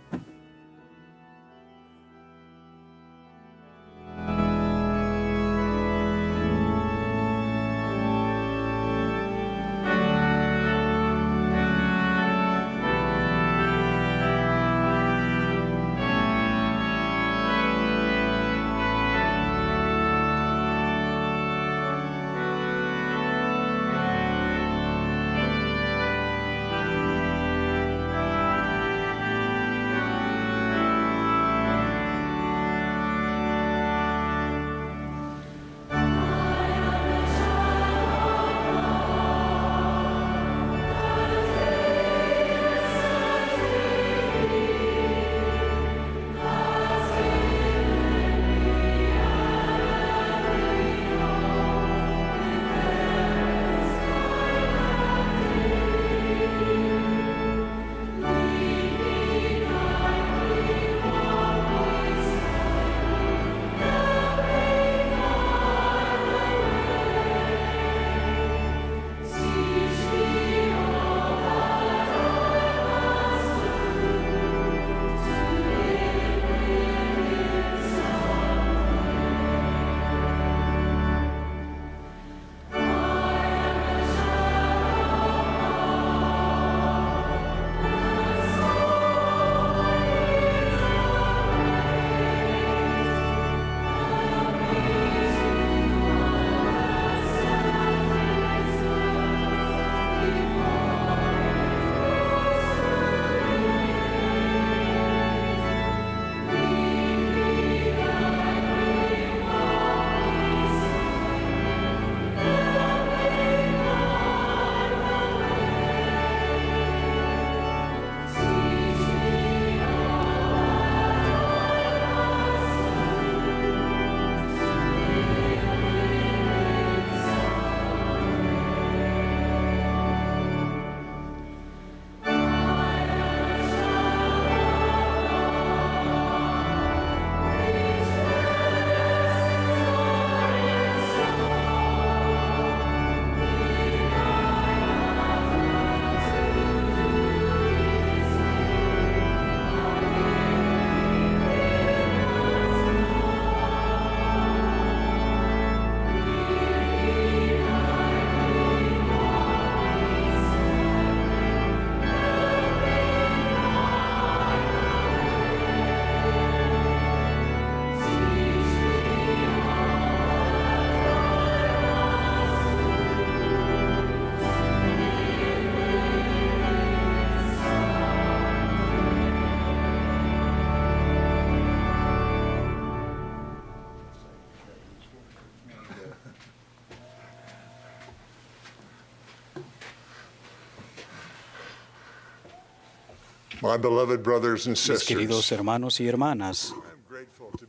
Mis queridos hermanos y hermanas,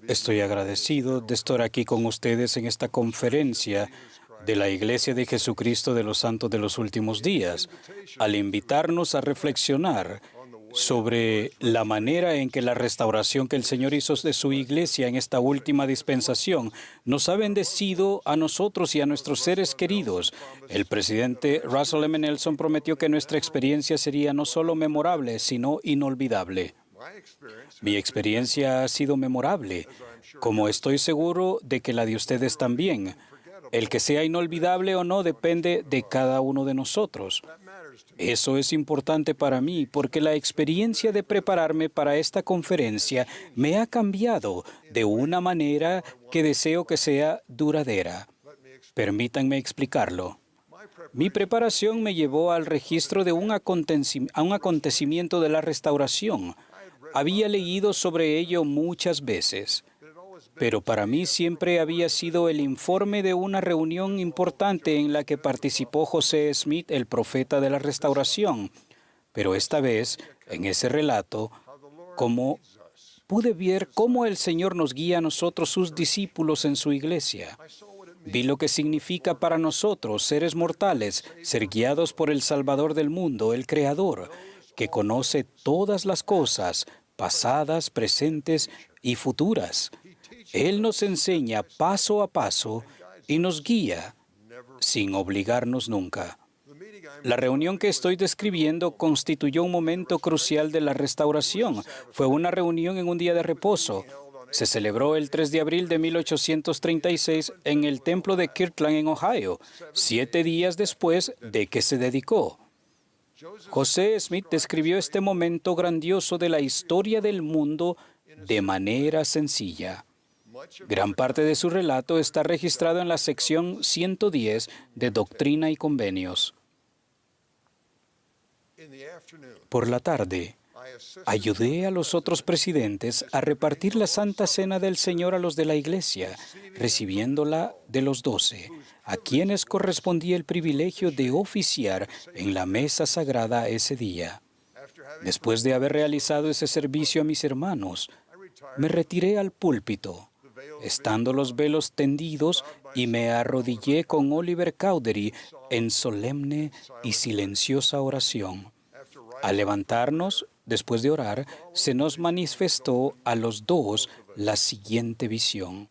estoy agradecido de estar aquí con ustedes en esta conferencia de la Iglesia de Jesucristo de los Santos de los Últimos Días, al invitarnos a reflexionar sobre la manera en que la restauración que el Señor hizo de su Iglesia en esta última dispensación nos ha bendecido a nosotros y a nuestros seres queridos. El presidente Russell M. Nelson prometió que nuestra experiencia sería no solo memorable, sino inolvidable. Mi experiencia ha sido memorable, como estoy seguro de que la de ustedes también. El que sea inolvidable o no depende de cada uno de nosotros. Eso es importante para mí porque la experiencia de prepararme para esta conferencia me ha cambiado de una manera que deseo que sea duradera. Permítanme explicarlo. Mi preparación me llevó al registro de un acontecimiento de la restauración. Había leído sobre ello muchas veces, pero para mí siempre había sido el informe de una reunión importante en la que participó José Smith, el profeta de la restauración. Pero esta vez, en ese relato, pude ver cómo el Señor nos guía a nosotros, sus discípulos, en su iglesia. Vi lo que significa para nosotros, seres mortales, ser guiados por el Salvador del mundo, el Creador, que conoce todas las cosas, pasadas, presentes y futuras. Él nos enseña paso a paso y nos guía sin obligarnos nunca. La reunión que estoy describiendo constituyó un momento crucial de la restauración. Fue una reunión en un día de reposo. Se celebró el 3 de abril de 1836 en el templo de Kirtland, en Ohio, 7 días después de que se dedicó. José Smith describió este momento grandioso de la historia del mundo de manera sencilla. Gran parte de su relato está registrado en la sección 110 de Doctrina y Convenios. Por la tarde, ayudé a los otros presidentes a repartir la Santa Cena del Señor a los de la Iglesia, recibiéndola de los 12, a quienes correspondía el privilegio de oficiar en la mesa sagrada ese día. Después de haber realizado ese servicio a mis hermanos, me retiré al púlpito, estando los velos tendidos, y me arrodillé con Oliver Cowdery en solemne y silenciosa oración. Al levantarnos, después de orar, se nos manifestó a los dos la siguiente visión.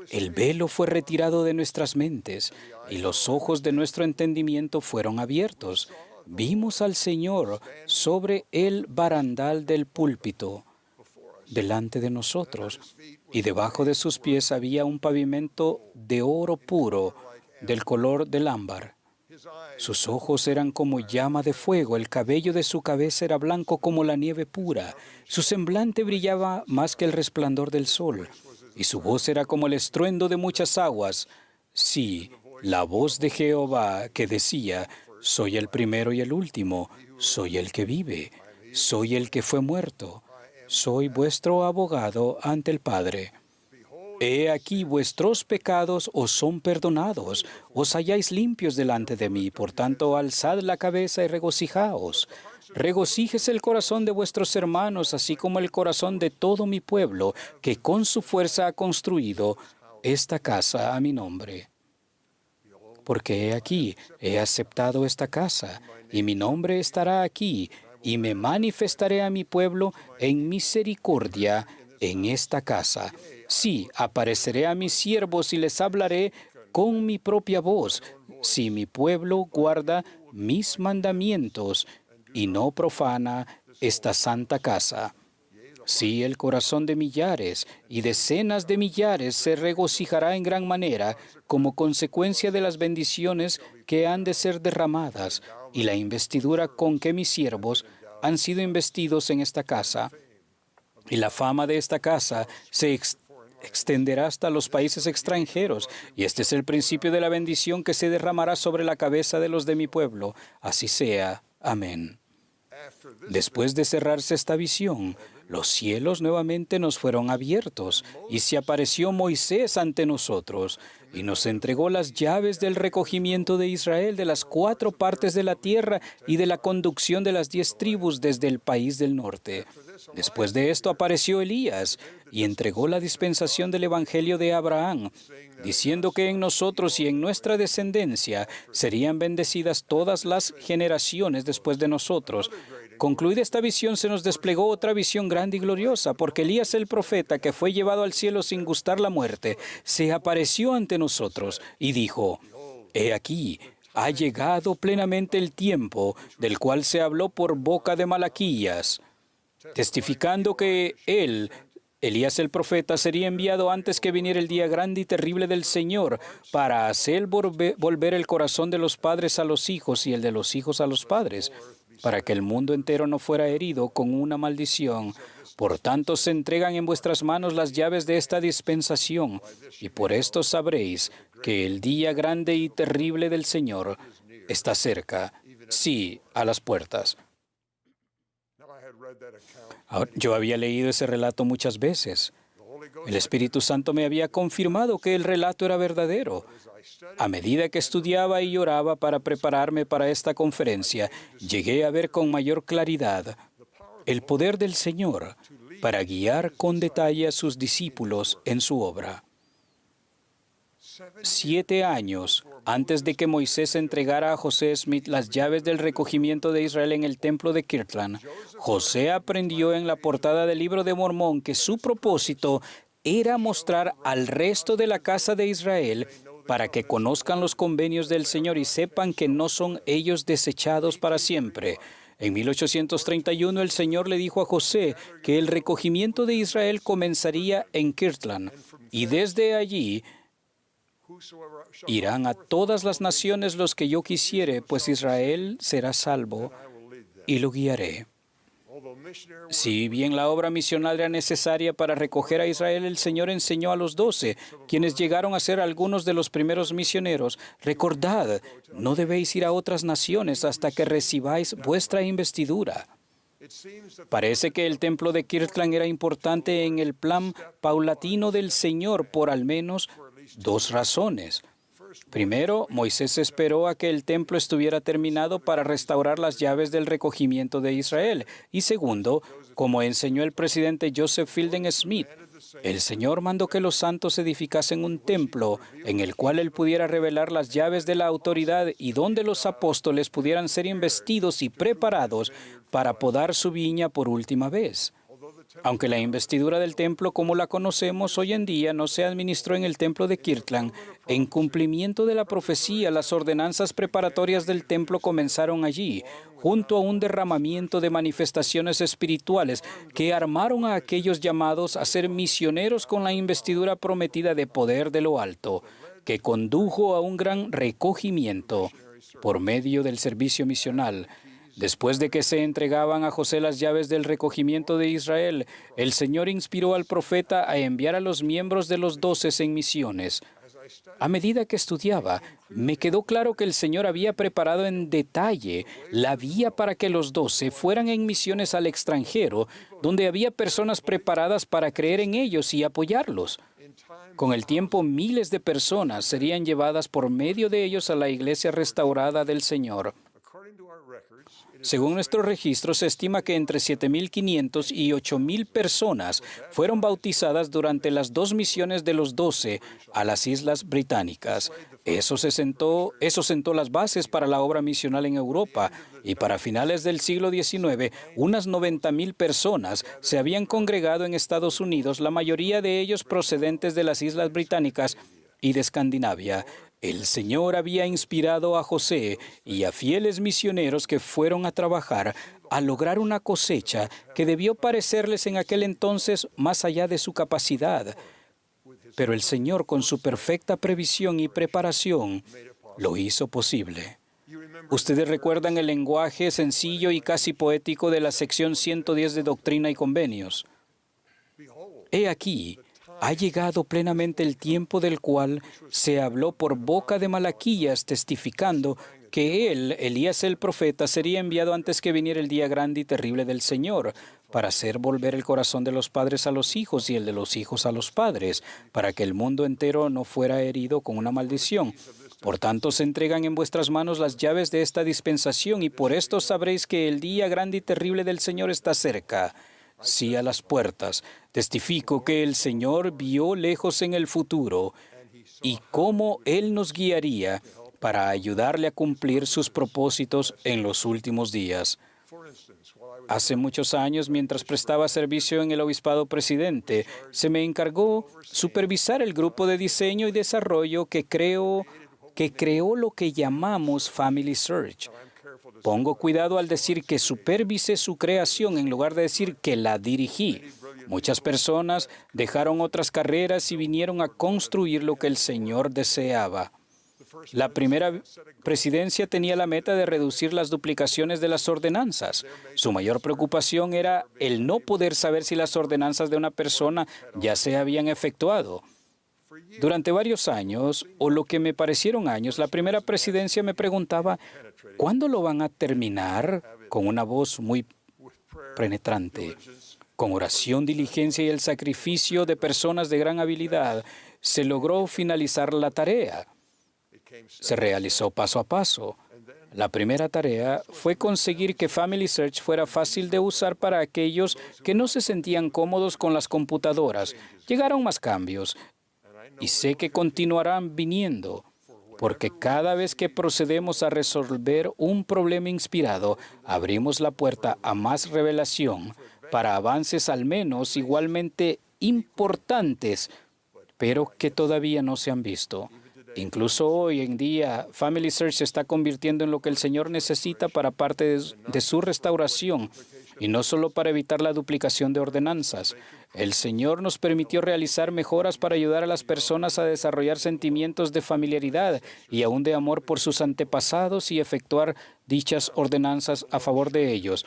El velo fue retirado de nuestras mentes y los ojos de nuestro entendimiento fueron abiertos. Vimos al Señor sobre el barandal del púlpito delante de nosotros, y debajo de sus pies había un pavimento de oro puro, del color del ámbar. Sus ojos eran como llama de fuego, el cabello de su cabeza era blanco como la nieve pura, su semblante brillaba más que el resplandor del sol, y su voz era como el estruendo de muchas aguas. Sí, la voz de Jehová que decía: soy el primero y el último, soy el que vive, soy el que fue muerto. Soy vuestro abogado ante el Padre. He aquí vuestros pecados os son perdonados, os halláis limpios delante de mí, por tanto alzad la cabeza y regocijaos. Regocíjese el corazón de vuestros hermanos, así como el corazón de todo mi pueblo, que con su fuerza ha construido esta casa a mi nombre. Porque he aquí, he aceptado esta casa, y mi nombre estará aquí, y me manifestaré a mi pueblo en misericordia en esta casa. Sí, apareceré a mis siervos y les hablaré con mi propia voz. Si mi pueblo guarda mis mandamientos y no profana esta santa casa. Sí, el corazón de millares y decenas de millares se regocijará en gran manera como consecuencia de las bendiciones que han de ser derramadas y la investidura con que mis siervos han sido investidos en esta casa. Y la fama de esta casa se extenderá hasta los países extranjeros, y este es el principio de la bendición que se derramará sobre la cabeza de los de mi pueblo. Así sea. Amén. Después de cerrarse esta visión, los cielos nuevamente nos fueron abiertos y se apareció Moisés ante nosotros y nos entregó las llaves del recogimiento de Israel de las 4 partes de la tierra y de la conducción de las 10 tribus desde el país del norte. Después de esto apareció Elías y entregó la dispensación del Evangelio de Abraham, diciendo que en nosotros y en nuestra descendencia serían bendecidas todas las generaciones después de nosotros. Concluida esta visión, se nos desplegó otra visión grande y gloriosa, porque Elías el profeta, que fue llevado al cielo sin gustar la muerte, se apareció ante nosotros y dijo: He aquí, ha llegado plenamente el tiempo del cual se habló por boca de Malaquías, testificando que él, Elías el profeta, sería enviado antes que viniera el día grande y terrible del Señor, para hacer volver el corazón de los padres a los hijos y el de los hijos a los padres, para que el mundo entero no fuera herido con una maldición. Por tanto, se entregan en vuestras manos las llaves de esta dispensación, y por esto sabréis que el día grande y terrible del Señor está cerca, sí, a las puertas. Ahora, yo había leído ese relato muchas veces. El Espíritu Santo me había confirmado que el relato era verdadero. A medida que estudiaba y oraba para prepararme para esta conferencia, llegué a ver con mayor claridad el poder del Señor para guiar con detalle a sus discípulos en su obra. 7 años antes de que Moisés entregara a José Smith las llaves del recogimiento de Israel en el templo de Kirtland, José aprendió en la portada del Libro de Mormón que su propósito era mostrar al resto de la casa de Israel para que conozcan los convenios del Señor y sepan que no son ellos desechados para siempre. En 1831 el Señor le dijo a José que el recogimiento de Israel comenzaría en Kirtland y desde allí irán a todas las naciones los que yo quisiere, pues Israel será salvo y lo guiaré. Si bien la obra misional era necesaria para recoger a Israel, el Señor enseñó a los 12, quienes llegaron a ser algunos de los primeros misioneros: recordad, no debéis ir a otras naciones hasta que recibáis vuestra investidura. Parece que el templo de Kirtland era importante en el plan paulatino del Señor por al menos 2 razones. Primero, Moisés esperó a que el templo estuviera terminado para restaurar las llaves del recogimiento de Israel. Y segundo, como enseñó el presidente Joseph Fielding Smith, el Señor mandó que los santos edificasen un templo en el cual Él pudiera revelar las llaves de la autoridad y donde los apóstoles pudieran ser investidos y preparados para podar su viña por última vez. Aunque la investidura del templo como la conocemos hoy en día no se administró en el templo de Kirtland, en cumplimiento de la profecía, las ordenanzas preparatorias del templo comenzaron allí, junto a un derramamiento de manifestaciones espirituales que armaron a aquellos llamados a ser misioneros con la investidura prometida de poder de lo alto, que condujo a un gran recogimiento por medio del servicio misional. Después de que se entregaban a José las llaves del recogimiento de Israel, el Señor inspiró al profeta a enviar a los miembros de los 12 en misiones. A medida que estudiaba, me quedó claro que el Señor había preparado en detalle la vía para que los 12 fueran en misiones al extranjero, donde había personas preparadas para creer en ellos y apoyarlos. Con el tiempo, miles de personas serían llevadas por medio de ellos a la iglesia restaurada del Señor. Según nuestros registros, se estima que entre 7.500 y 8.000 personas fueron bautizadas durante las 2 misiones de los 12 a las Islas Británicas. Eso sentó las bases para la obra misional en Europa, y para finales del siglo XIX, unas 90.000 personas se habían congregado en Estados Unidos, la mayoría de ellos procedentes de las Islas Británicas y de Escandinavia. El Señor había inspirado a José y a fieles misioneros que fueron a trabajar a lograr una cosecha que debió parecerles en aquel entonces más allá de su capacidad. Pero el Señor, con su perfecta previsión y preparación, lo hizo posible. Ustedes recuerdan el lenguaje sencillo y casi poético de la sección 110 de Doctrina y Convenios. He aquí, ha llegado plenamente el tiempo del cual se habló por boca de Malaquías, testificando que él, Elías el profeta, sería enviado antes que viniera el día grande y terrible del Señor, para hacer volver el corazón de los padres a los hijos y el de los hijos a los padres, para que el mundo entero no fuera herido con una maldición. Por tanto, se entregan en vuestras manos las llaves de esta dispensación, y por esto sabréis que el día grande y terrible del Señor está cerca. Sí, a las puertas. Testifico que el Señor vio lejos en el futuro y cómo Él nos guiaría para ayudarle a cumplir sus propósitos en los últimos días. Hace muchos años, mientras prestaba servicio en el Obispado Presidente, se me encargó supervisar el grupo de diseño y desarrollo que creó lo que llamamos Family Search. Pongo cuidado al decir que supervisé su creación en lugar de decir que la dirigí. Muchas personas dejaron otras carreras y vinieron a construir lo que el Señor deseaba. La primera presidencia tenía la meta de reducir las duplicaciones de las ordenanzas. Su mayor preocupación era el no poder saber si las ordenanzas de una persona ya se habían efectuado. Durante varios años, o lo que me parecieron años, la primera presidencia me preguntaba, ¿cuándo lo van a terminar? Con una voz muy penetrante. Con oración, diligencia y el sacrificio de personas de gran habilidad, se logró finalizar la tarea. Se realizó paso a paso. La primera tarea fue conseguir que Family Search fuera fácil de usar para aquellos que no se sentían cómodos con las computadoras. Llegaron más cambios. Y sé que continuarán viniendo, porque cada vez que procedemos a resolver un problema inspirado, abrimos la puerta a más revelación para avances al menos igualmente importantes, pero que todavía no se han visto. Incluso hoy en día, Family Search se está convirtiendo en lo que el Señor necesita para parte de su restauración, y no solo para evitar la duplicación de ordenanzas. El Señor nos permitió realizar mejoras para ayudar a las personas a desarrollar sentimientos de familiaridad y aún de amor por sus antepasados y efectuar dichas ordenanzas a favor de ellos.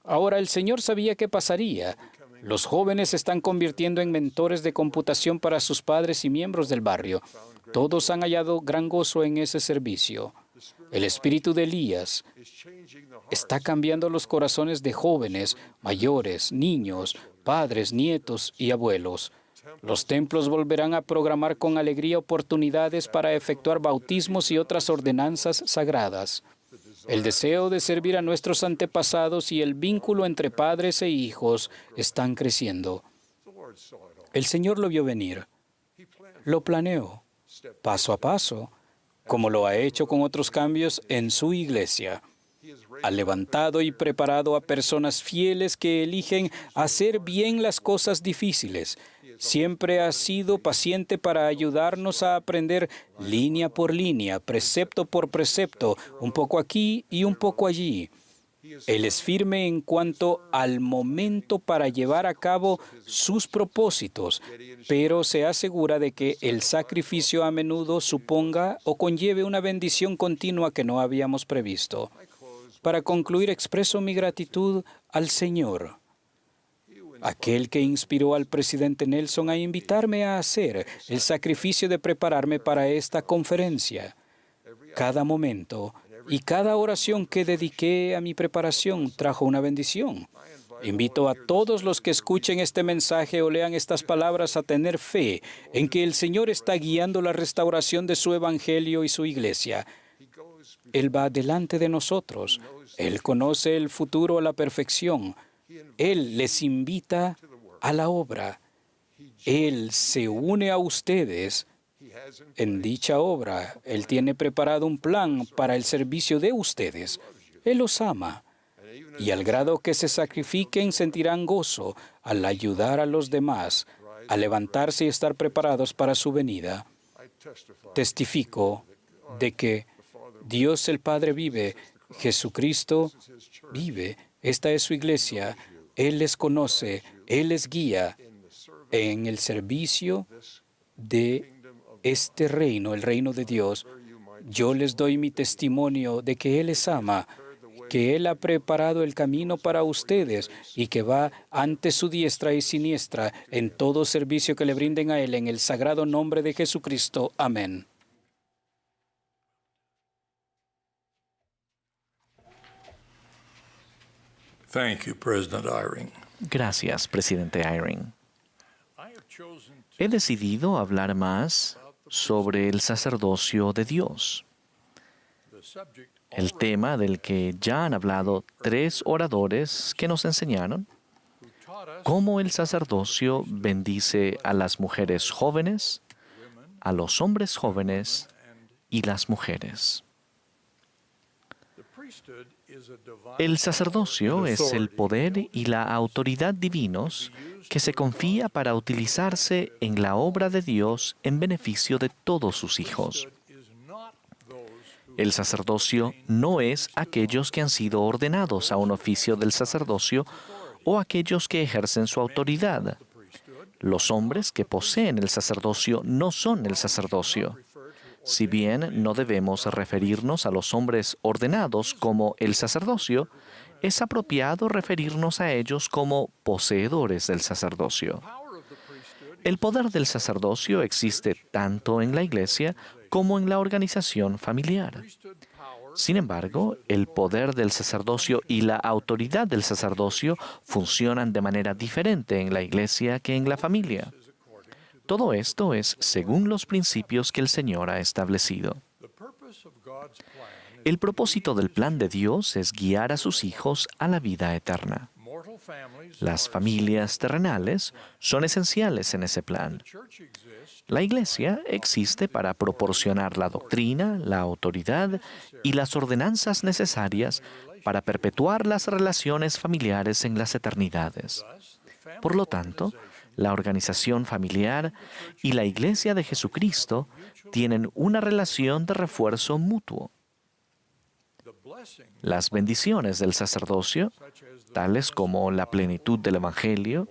Ahora, el Señor sabía qué pasaría. Los jóvenes se están convirtiendo en mentores de computación para sus padres y miembros del barrio. Todos han hallado gran gozo en ese servicio. El espíritu de Elías está cambiando los corazones de jóvenes, mayores, niños, padres, nietos y abuelos. Los templos volverán a programar con alegría oportunidades para efectuar bautismos y otras ordenanzas sagradas. El deseo de servir a nuestros antepasados y el vínculo entre padres e hijos están creciendo. El Señor lo vio venir. Lo planeó, paso a paso, como lo ha hecho con otros cambios en su iglesia. Ha levantado y preparado a personas fieles que eligen hacer bien las cosas difíciles. Siempre ha sido paciente para ayudarnos a aprender línea por línea, precepto por precepto, un poco aquí y un poco allí. Él es firme en cuanto al momento para llevar a cabo sus propósitos, pero se asegura de que el sacrificio a menudo suponga o conlleve una bendición continua que no habíamos previsto. Para concluir, expreso mi gratitud al Señor, aquel que inspiró al presidente Nelson a invitarme a hacer el sacrificio de prepararme para esta conferencia. Cada momento y cada oración que dediqué a mi preparación trajo una bendición. Invito a todos los que escuchen este mensaje o lean estas palabras a tener fe en que el Señor está guiando la restauración de su evangelio y su iglesia. Él va delante de nosotros. Él conoce el futuro a la perfección. Él les invita a la obra. Él se une a ustedes en dicha obra. Él tiene preparado un plan para el servicio de ustedes. Él los ama. Y al grado que se sacrifiquen, sentirán gozo al ayudar a los demás a levantarse y estar preparados para su venida. Testifico de que Dios el Padre vive, Jesucristo vive. Esta es su iglesia. Él les conoce, Él les guía en el servicio de este reino, el reino de Dios. Yo les doy mi testimonio de que Él les ama, que Él ha preparado el camino para ustedes y que va ante su diestra y siniestra en todo servicio que le brinden a Él, en el sagrado nombre de Jesucristo. Amén. Thank you, President Eyring. Gracias, presidente Eyring. He decidido hablar más sobre el sacerdocio de Dios, el tema del que ya han hablado 3 oradores que nos enseñaron cómo el sacerdocio bendice a las mujeres jóvenes, a los hombres jóvenes y las mujeres. El sacerdocio es el poder y la autoridad divinos que se confía para utilizarse en la obra de Dios en beneficio de todos sus hijos. El sacerdocio no es aquellos que han sido ordenados a un oficio del sacerdocio o aquellos que ejercen su autoridad. Los hombres que poseen el sacerdocio no son el sacerdocio. Si bien no debemos referirnos a los hombres ordenados como el sacerdocio, es apropiado referirnos a ellos como poseedores del sacerdocio. El poder del sacerdocio existe tanto en la Iglesia como en la organización familiar. Sin embargo, el poder del sacerdocio y la autoridad del sacerdocio funcionan de manera diferente en la Iglesia que en la familia. Todo esto es según los principios que el Señor ha establecido. El propósito del plan de Dios es guiar a sus hijos a la vida eterna. Las familias terrenales son esenciales en ese plan. La Iglesia existe para proporcionar la doctrina, la autoridad y las ordenanzas necesarias para perpetuar las relaciones familiares en las eternidades. Por lo tanto, la organización familiar y la Iglesia de Jesucristo tienen una relación de refuerzo mutuo. Las bendiciones del sacerdocio, tales como la plenitud del Evangelio,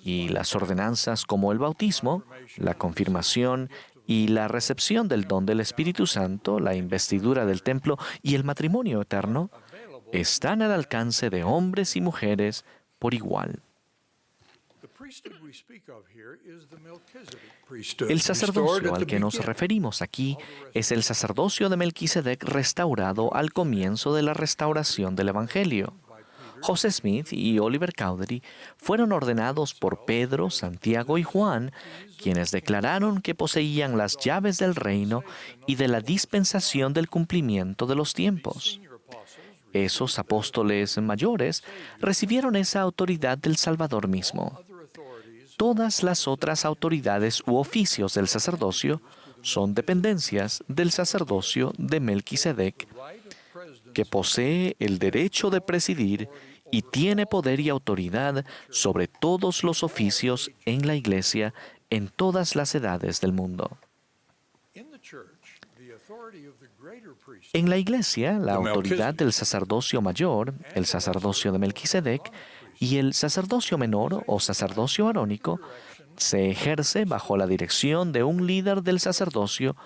y las ordenanzas como el bautismo, la confirmación y la recepción del don del Espíritu Santo, la investidura del templo y el matrimonio eterno, están al alcance de hombres y mujeres por igual. El sacerdocio al que nos referimos aquí es el sacerdocio de Melquisedec restaurado al comienzo de la restauración del Evangelio. José Smith y Oliver Cowdery fueron ordenados por Pedro, Santiago y Juan, quienes declararon que poseían las llaves del reino y de la dispensación del cumplimiento de los tiempos. Esos apóstoles mayores recibieron esa autoridad del Salvador mismo. Todas las otras autoridades u oficios del sacerdocio son dependencias del sacerdocio de Melquisedec, que posee el derecho de presidir y tiene poder y autoridad sobre todos los oficios en la Iglesia en todas las edades del mundo. En la Iglesia, la autoridad del sacerdocio mayor, el sacerdocio de Melquisedec, y el sacerdocio menor o sacerdocio arónico se ejerce bajo la dirección de un líder del sacerdocio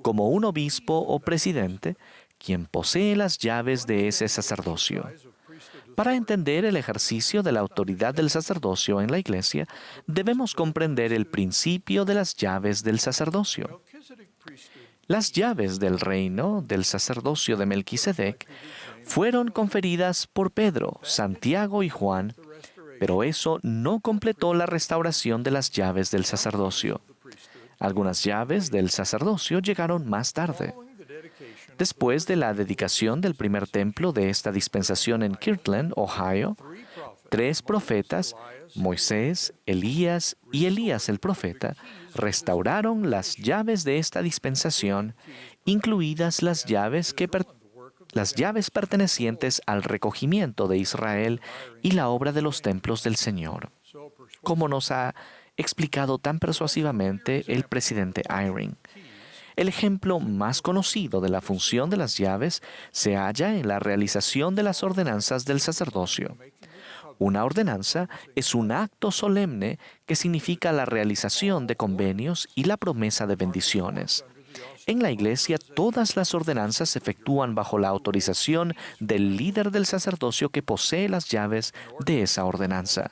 como un obispo o presidente, quien posee las llaves de ese sacerdocio. Para entender el ejercicio de la autoridad del sacerdocio en la Iglesia, debemos comprender el principio de las llaves del sacerdocio. Las llaves del reino del sacerdocio de Melquisedec fueron conferidas por Pedro, Santiago y Juan, pero eso no completó la restauración de las llaves del sacerdocio. Algunas llaves del sacerdocio llegaron más tarde. Después de la dedicación del primer templo de esta dispensación en Kirtland, Ohio, 3 profetas, Moisés, Elías y Elías el profeta, restauraron las llaves de esta dispensación, incluidas las llaves pertenecientes al recogimiento de Israel y la obra de los templos del Señor, como nos ha explicado tan persuasivamente el presidente Eyring. El ejemplo más conocido de la función de las llaves se halla en la realización de las ordenanzas del sacerdocio. Una ordenanza es un acto solemne que significa la realización de convenios y la promesa de bendiciones. En la Iglesia, todas las ordenanzas se efectúan bajo la autorización del líder del sacerdocio que posee las llaves de esa ordenanza.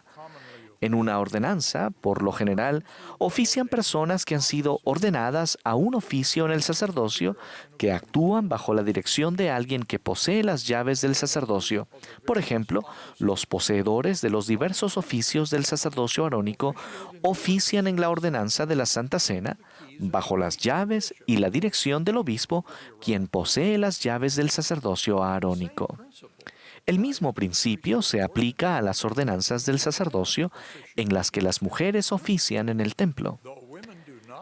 En una ordenanza, por lo general, ofician personas que han sido ordenadas a un oficio en el sacerdocio, que actúan bajo la dirección de alguien que posee las llaves del sacerdocio. Por ejemplo, los poseedores de los diversos oficios del sacerdocio arónico ofician en la ordenanza de la Santa Cena, bajo las llaves y la dirección del obispo, quien posee las llaves del sacerdocio arónico. El mismo principio se aplica a las ordenanzas del sacerdocio en las que las mujeres ofician en el templo.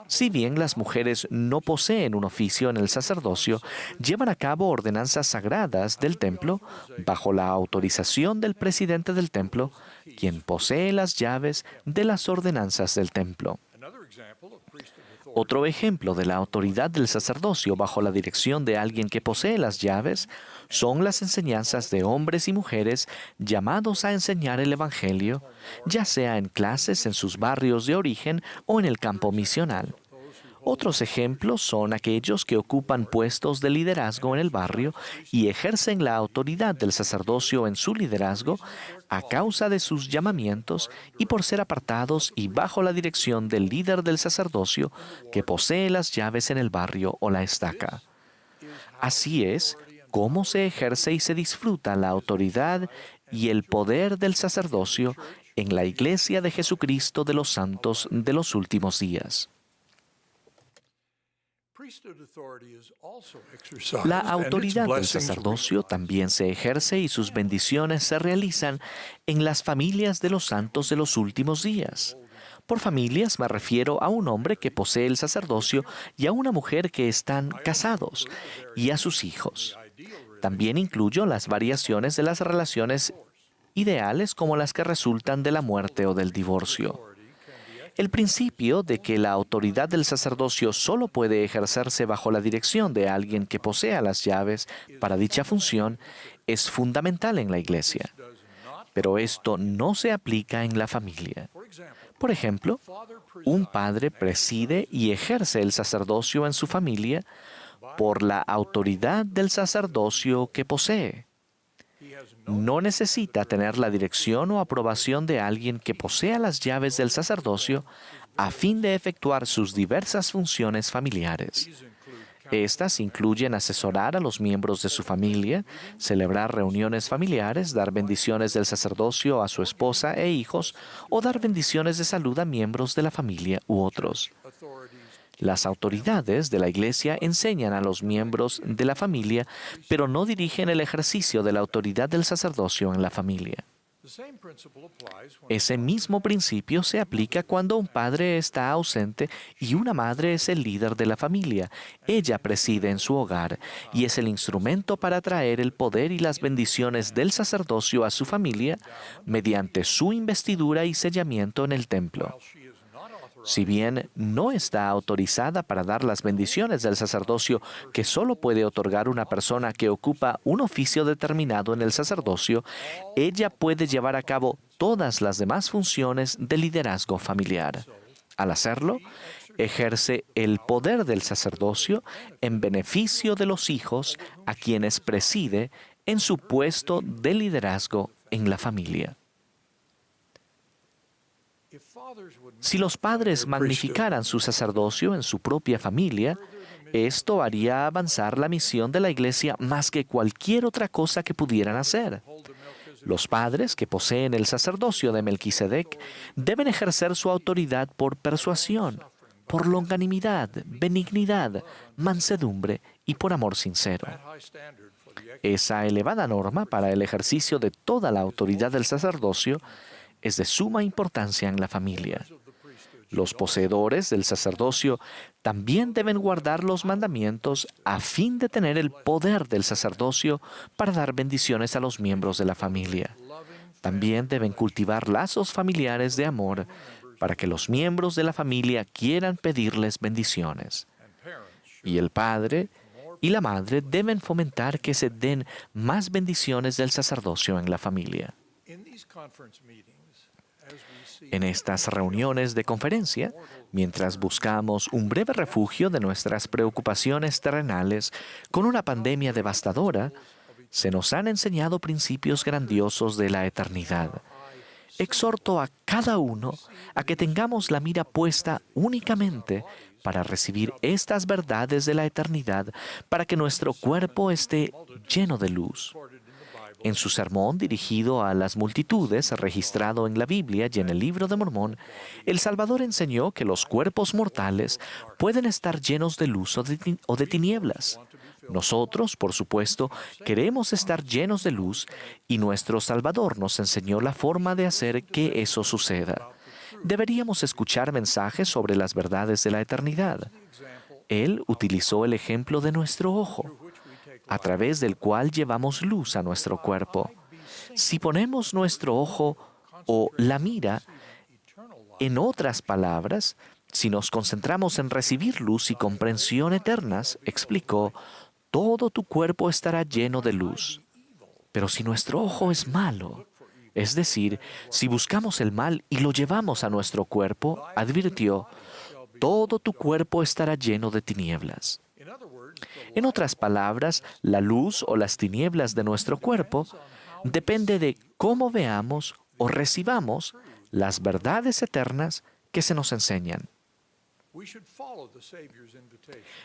Si bien las mujeres no poseen un oficio en el sacerdocio, llevan a cabo ordenanzas sagradas del templo bajo la autorización del presidente del templo, quien posee las llaves de las ordenanzas del templo. Otro ejemplo de la autoridad del sacerdocio bajo la dirección de alguien que posee las llaves son las enseñanzas de hombres y mujeres llamados a enseñar el Evangelio, ya sea en clases en sus barrios de origen o en el campo misional. Otros ejemplos son aquellos que ocupan puestos de liderazgo en el barrio y ejercen la autoridad del sacerdocio en su liderazgo a causa de sus llamamientos y por ser apartados y bajo la dirección del líder del sacerdocio que posee las llaves en el barrio o la estaca. Así es cómo se ejerce y se disfruta la autoridad y el poder del sacerdocio en la Iglesia de Jesucristo de los Santos de los Últimos Días. La autoridad del sacerdocio también se ejerce y sus bendiciones se realizan en las familias de los santos de los últimos días. Por familias me refiero a un hombre que posee el sacerdocio y a una mujer que están casados, y a sus hijos. También incluyo las variaciones de las relaciones ideales como las que resultan de la muerte o del divorcio. El principio de que la autoridad del sacerdocio solo puede ejercerse bajo la dirección de alguien que posea las llaves para dicha función es fundamental en la Iglesia. Pero esto no se aplica en la familia. Por ejemplo, un padre preside y ejerce el sacerdocio en su familia por la autoridad del sacerdocio que posee. No necesita tener la dirección o aprobación de alguien que posea las llaves del sacerdocio a fin de efectuar sus diversas funciones familiares. Estas incluyen asesorar a los miembros de su familia, celebrar reuniones familiares, dar bendiciones del sacerdocio a su esposa e hijos o dar bendiciones de salud a miembros de la familia u otros. Las autoridades de la Iglesia enseñan a los miembros de la familia, pero no dirigen el ejercicio de la autoridad del sacerdocio en la familia. Ese mismo principio se aplica cuando un padre está ausente y una madre es el líder de la familia. Ella preside en su hogar y es el instrumento para traer el poder y las bendiciones del sacerdocio a su familia mediante su investidura y sellamiento en el templo. Si bien no está autorizada para dar las bendiciones del sacerdocio que solo puede otorgar una persona que ocupa un oficio determinado en el sacerdocio, ella puede llevar a cabo todas las demás funciones de liderazgo familiar. Al hacerlo, ejerce el poder del sacerdocio en beneficio de los hijos a quienes preside en su puesto de liderazgo en la familia. Si los padres magnificaran su sacerdocio en su propia familia, esto haría avanzar la misión de la Iglesia más que cualquier otra cosa que pudieran hacer. Los padres que poseen el sacerdocio de Melquisedec deben ejercer su autoridad por persuasión, por longanimidad, benignidad, mansedumbre y por amor sincero. Esa elevada norma para el ejercicio de toda la autoridad del sacerdocio es de suma importancia en la familia. Los poseedores del sacerdocio también deben guardar los mandamientos a fin de tener el poder del sacerdocio para dar bendiciones a los miembros de la familia. También deben cultivar lazos familiares de amor para que los miembros de la familia quieran pedirles bendiciones. Y el padre y la madre deben fomentar que se den más bendiciones del sacerdocio en la familia. En estas reuniones de conferencia, mientras buscamos un breve refugio de nuestras preocupaciones terrenales con una pandemia devastadora, se nos han enseñado principios grandiosos de la eternidad. exhorto a cada uno a que tengamos la mira puesta únicamente para recibir estas verdades de la eternidad, para que nuestro cuerpo esté lleno de luz. En su sermón dirigido a las multitudes, registrado en la Biblia y en el Libro de Mormón, el Salvador enseñó que los cuerpos mortales pueden estar llenos de luz o de tinieblas. Nosotros, por supuesto, queremos estar llenos de luz y nuestro Salvador nos enseñó la forma de hacer que eso suceda. Deberíamos escuchar mensajes sobre las verdades de la eternidad. Él utilizó el ejemplo de nuestro ojo, a través del cual llevamos luz a nuestro cuerpo. Si ponemos nuestro ojo o la mira, en otras palabras, si nos concentramos en recibir luz y comprensión eternas, explicó, todo tu cuerpo estará lleno de luz. Pero si nuestro ojo es malo, es decir, si buscamos el mal y lo llevamos a nuestro cuerpo, advirtió, todo tu cuerpo estará lleno de tinieblas. En otras palabras, la luz o las tinieblas de nuestro cuerpo depende de cómo veamos o recibamos las verdades eternas que se nos enseñan.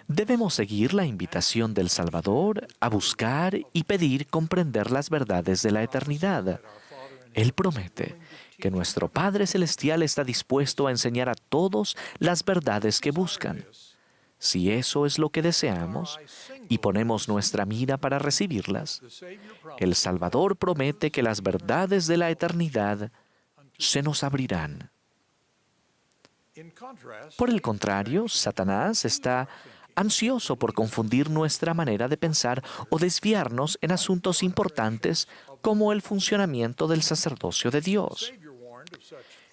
Debemos seguir la invitación del Salvador a buscar y pedir comprender las verdades de la eternidad. Él promete que nuestro Padre Celestial está dispuesto a enseñar a todos las verdades que buscan. Si eso es lo que deseamos y ponemos nuestra mira para recibirlas, el Salvador promete que las verdades de la eternidad se nos abrirán. Por el contrario, Satanás está ansioso por confundir nuestra manera de pensar o desviarnos en asuntos importantes como el funcionamiento del sacerdocio de Dios.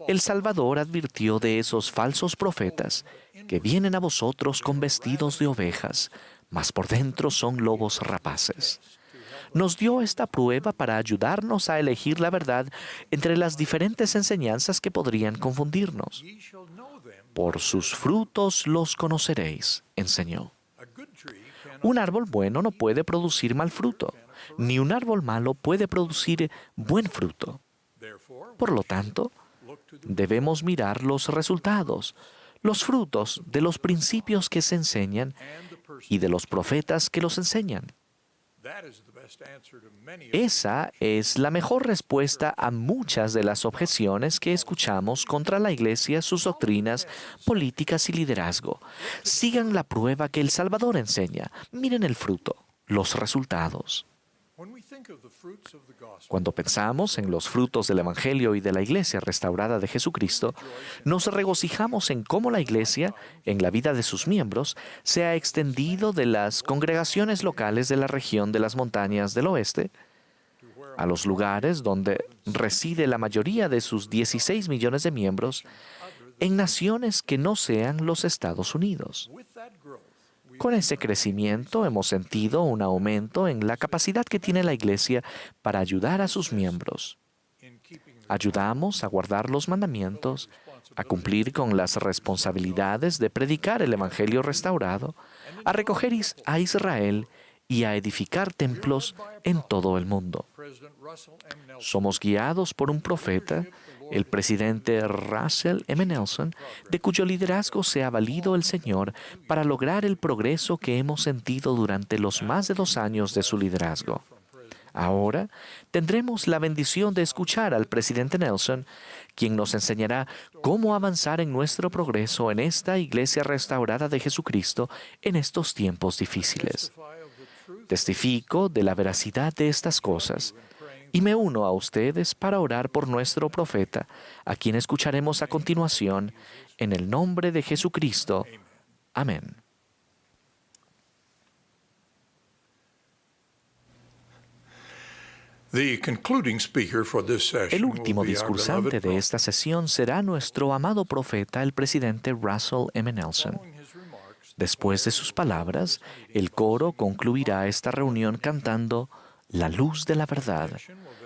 El Salvador advirtió de esos falsos profetas que vienen a vosotros con vestidos de ovejas, mas por dentro son lobos rapaces. Nos dio esta prueba para ayudarnos a elegir la verdad entre las diferentes enseñanzas que podrían confundirnos. Por sus frutos los conoceréis, enseñó. Un árbol bueno no puede producir mal fruto, ni un árbol malo puede producir buen fruto. Por lo tanto, debemos mirar los resultados, los frutos de los principios que se enseñan y de los profetas que los enseñan. Esa es la mejor respuesta a muchas de las objeciones que escuchamos contra la Iglesia, sus doctrinas, políticas y liderazgo. Sigan la prueba que el Salvador enseña. Miren el fruto, los resultados. Cuando pensamos en los frutos del Evangelio y de la Iglesia restaurada de Jesucristo, nos regocijamos en cómo la Iglesia, en la vida de sus miembros, se ha extendido de las congregaciones locales de la región de las montañas del oeste a los lugares donde reside la mayoría de sus 16 millones de miembros, en naciones que no sean los Estados Unidos. Con ese crecimiento hemos sentido un aumento en la capacidad que tiene la Iglesia para ayudar a sus miembros. Ayudamos a guardar los mandamientos, a cumplir con las responsabilidades de predicar el Evangelio restaurado, a recoger a Israel y a edificar templos en todo el mundo. Somos guiados por un profeta, el presidente Russell M. Nelson, de cuyo liderazgo se ha valido el Señor para lograr el progreso que hemos sentido durante los más de 2 años de su liderazgo. Ahora tendremos la bendición de escuchar al presidente Nelson, quien nos enseñará cómo avanzar en nuestro progreso en esta Iglesia restaurada de Jesucristo en estos tiempos difíciles. Testifico de la veracidad de estas cosas y me uno a ustedes para orar por nuestro profeta, a quien escucharemos a continuación, en el nombre de Jesucristo. Amén. El último discursante de esta sesión será nuestro amado profeta, el presidente Russell M. Nelson. Después de sus palabras, el coro concluirá esta reunión cantando La luz de la verdad.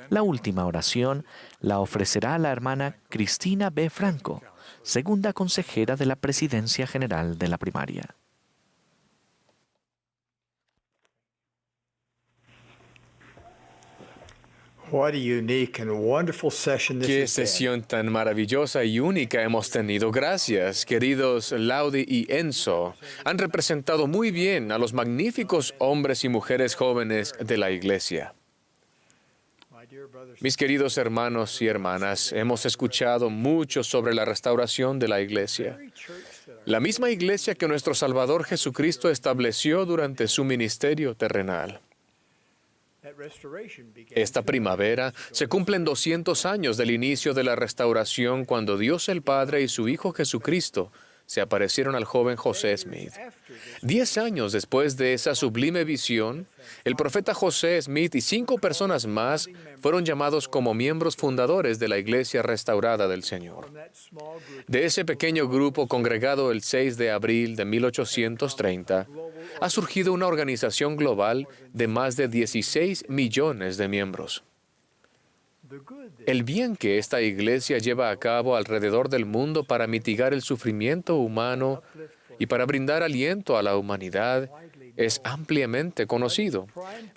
La última oración la ofrecerá la hermana Cristina B. Franco, segunda consejera de la Presidencia General de la Primaria. Qué sesión tan maravillosa y única hemos tenido. Gracias, queridos Laudi y Enzo. Han representado muy bien a los magníficos hombres y mujeres jóvenes de la Iglesia. Mis queridos hermanos y hermanas, hemos escuchado mucho sobre la restauración de la Iglesia. La misma Iglesia que nuestro Salvador Jesucristo estableció durante su ministerio terrenal. Esta primavera se cumplen 200 años del inicio de la restauración cuando Dios el Padre y su Hijo Jesucristo se aparecieron al joven José Smith. 10 años después de esa sublime visión, el profeta José Smith y 5 personas más fueron llamados como miembros fundadores de la Iglesia Restaurada del Señor. De ese pequeño grupo congregado el 6 de abril de 1830, ha surgido una organización global de más de 16 millones de miembros. El bien que esta iglesia lleva a cabo alrededor del mundo para mitigar el sufrimiento humano y para brindar aliento a la humanidad es ampliamente conocido,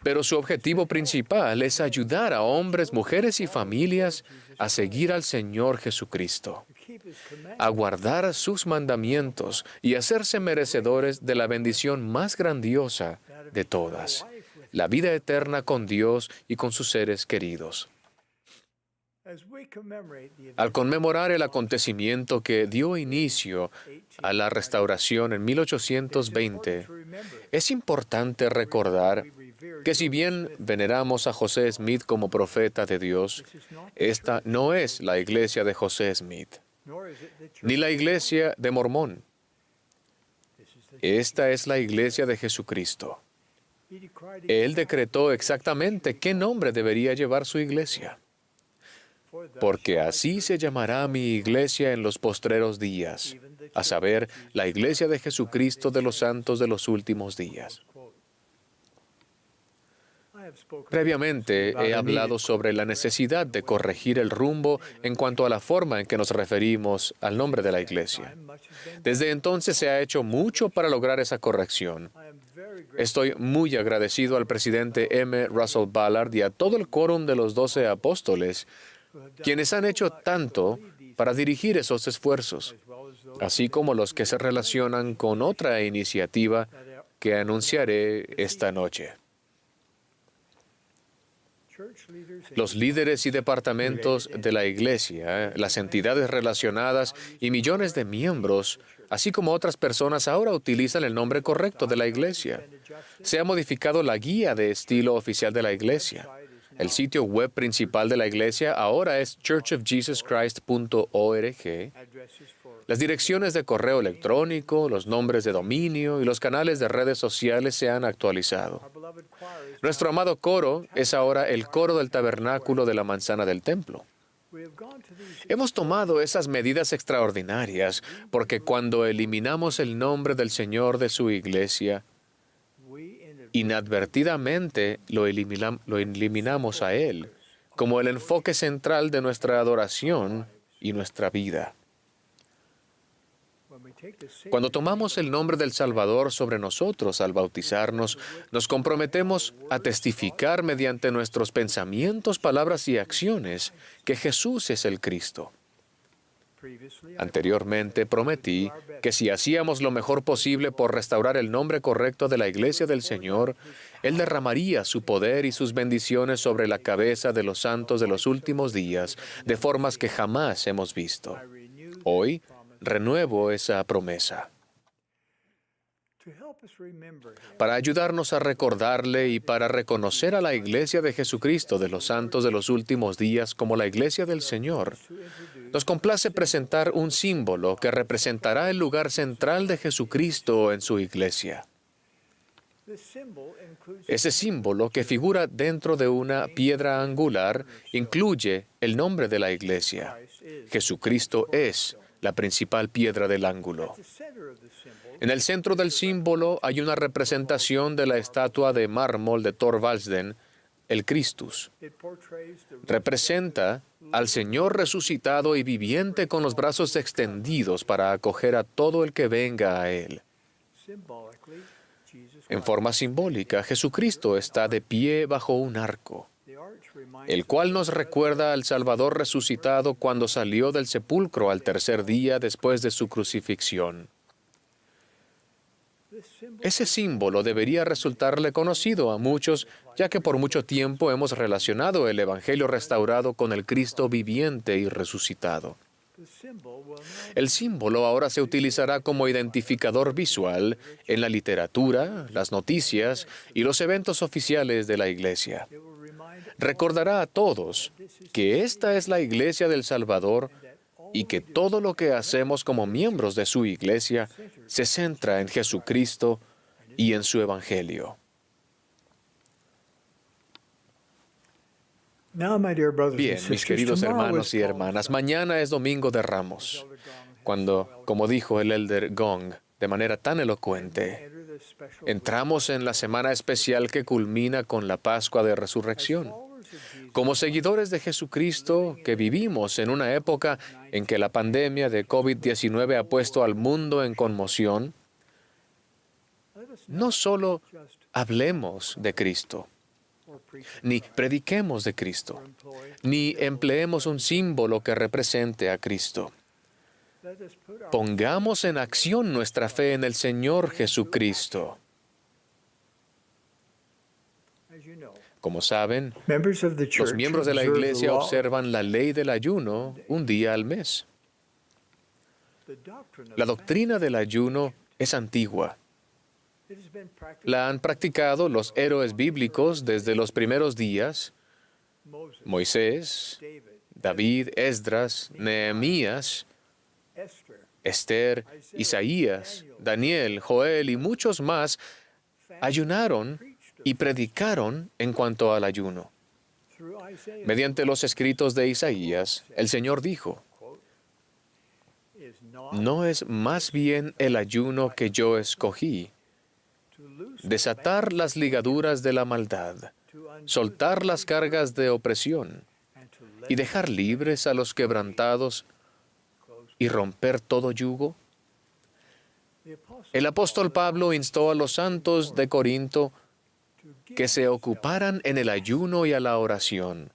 pero su objetivo principal es ayudar a hombres, mujeres y familias a seguir al Señor Jesucristo, a guardar sus mandamientos y hacerse merecedores de la bendición más grandiosa de todas, la vida eterna con Dios y con sus seres queridos. Al conmemorar el acontecimiento que dio inicio a la restauración en 1820, es importante recordar que si bien veneramos a José Smith como profeta de Dios, esta no es la iglesia de José Smith, ni la iglesia de Mormón. Esta es la iglesia de Jesucristo. Él decretó exactamente qué nombre debería llevar su iglesia. Porque así se llamará mi iglesia en los postreros días, a saber, la iglesia de Jesucristo de los santos de los últimos días. Previamente he hablado sobre la necesidad de corregir el rumbo en cuanto a la forma en que nos referimos al nombre de la iglesia. Desde entonces se ha hecho mucho para lograr esa corrección. Estoy muy agradecido al presidente M. Russell Ballard y a todo el quórum de los 12 apóstoles, quienes han hecho tanto para dirigir esos esfuerzos, así como los que se relacionan con otra iniciativa que anunciaré esta noche. Los líderes y departamentos de la Iglesia, las entidades relacionadas y millones de miembros, así como otras personas, ahora utilizan el nombre correcto de la Iglesia. Se ha modificado la guía de estilo oficial de la Iglesia. El sitio web principal de la Iglesia ahora es churchofjesuschrist.org. Las direcciones de correo electrónico, los nombres de dominio y los canales de redes sociales se han actualizado. Nuestro amado coro es ahora el coro del tabernáculo de la manzana del templo. Hemos tomado esas medidas extraordinarias porque cuando eliminamos el nombre del Señor de su Iglesia, inadvertidamente lo eliminamos a Él como el enfoque central de nuestra adoración y nuestra vida. Cuando tomamos el nombre del Salvador sobre nosotros al bautizarnos, nos comprometemos a testificar mediante nuestros pensamientos, palabras y acciones que Jesús es el Cristo. Anteriormente prometí que si hacíamos lo mejor posible por restaurar el nombre correcto de la Iglesia del Señor, Él derramaría su poder y sus bendiciones sobre la cabeza de los santos de los últimos días, de formas que jamás hemos visto. Hoy, renuevo esa promesa. Para ayudarnos a recordarle y para reconocer a la Iglesia de Jesucristo de los santos de los últimos días como la Iglesia del Señor, nos complace presentar un símbolo que representará el lugar central de Jesucristo en su Iglesia. Ese símbolo, que figura dentro de una piedra angular, incluye el nombre de la Iglesia. Jesucristo es la principal piedra del ángulo. En el centro del símbolo hay una representación de la estatua de mármol de Thorvaldsen, el Christus. Representa al Señor resucitado y viviente con los brazos extendidos para acoger a todo el que venga a Él. En forma simbólica, Jesucristo está de pie bajo un arco. el cual nos recuerda al Salvador resucitado cuando salió del sepulcro al tercer día después de su crucifixión. Ese símbolo debería resultarle conocido a muchos, ya que por mucho tiempo hemos relacionado el Evangelio restaurado con el Cristo viviente y resucitado. El símbolo ahora se utilizará como identificador visual en la literatura, las noticias y los eventos oficiales de la Iglesia. Recordará a todos que esta es la Iglesia del Salvador y que todo lo que hacemos como miembros de su Iglesia se centra en Jesucristo y en su Evangelio. Bien, mis queridos hermanos y hermanas, mañana es Domingo de Ramos, cuando, como dijo el Elder Gong de manera tan elocuente, entramos en la semana especial que culmina con la Pascua de Resurrección. Como seguidores de Jesucristo, que vivimos en una época en que la pandemia de COVID-19 ha puesto al mundo en conmoción, no solo hablemos de Cristo, ni prediquemos de Cristo, ni empleemos un símbolo que represente a Cristo. Pongamos en acción nuestra fe en el Señor Jesucristo. Como saben, los miembros de la Iglesia observan la ley del ayuno un día al mes. La doctrina del ayuno es antigua. La han practicado los héroes bíblicos desde los primeros días: Moisés, David, Esdras, Nehemías, Esther, Isaías, Daniel, Joel y muchos más ayunaron y predicaron en cuanto al ayuno. Mediante los escritos de Isaías, el Señor dijo: ¿no es más bien el ayuno que yo escogí? Desatar las ligaduras de la maldad, soltar las cargas de opresión y dejar libres a los quebrantados y romper todo yugo. El apóstol Pablo instó a los santos de Corinto que se ocuparan en el ayuno y a la oración.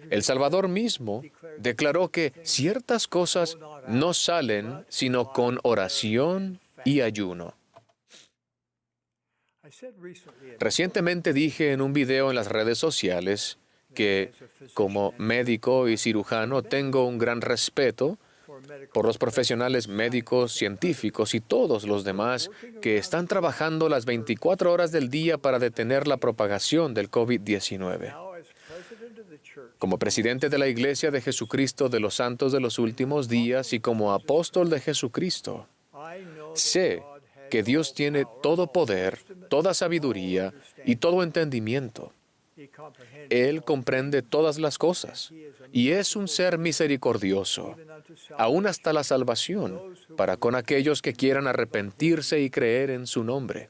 El Salvador mismo declaró que ciertas cosas no salen sino con oración y ayuno. Recientemente dije en un video en las redes sociales que, como médico y cirujano, tengo un gran respeto por los profesionales médicos, científicos y todos los demás que están trabajando las 24 horas del día para detener la propagación del COVID-19. Como presidente de la Iglesia de Jesucristo de los Santos de los Últimos Días y como apóstol de Jesucristo, sé que Dios tiene todo poder, toda sabiduría y todo entendimiento. Él comprende todas las cosas y es un ser misericordioso, aún hasta la salvación, para con aquellos que quieran arrepentirse y creer en su nombre.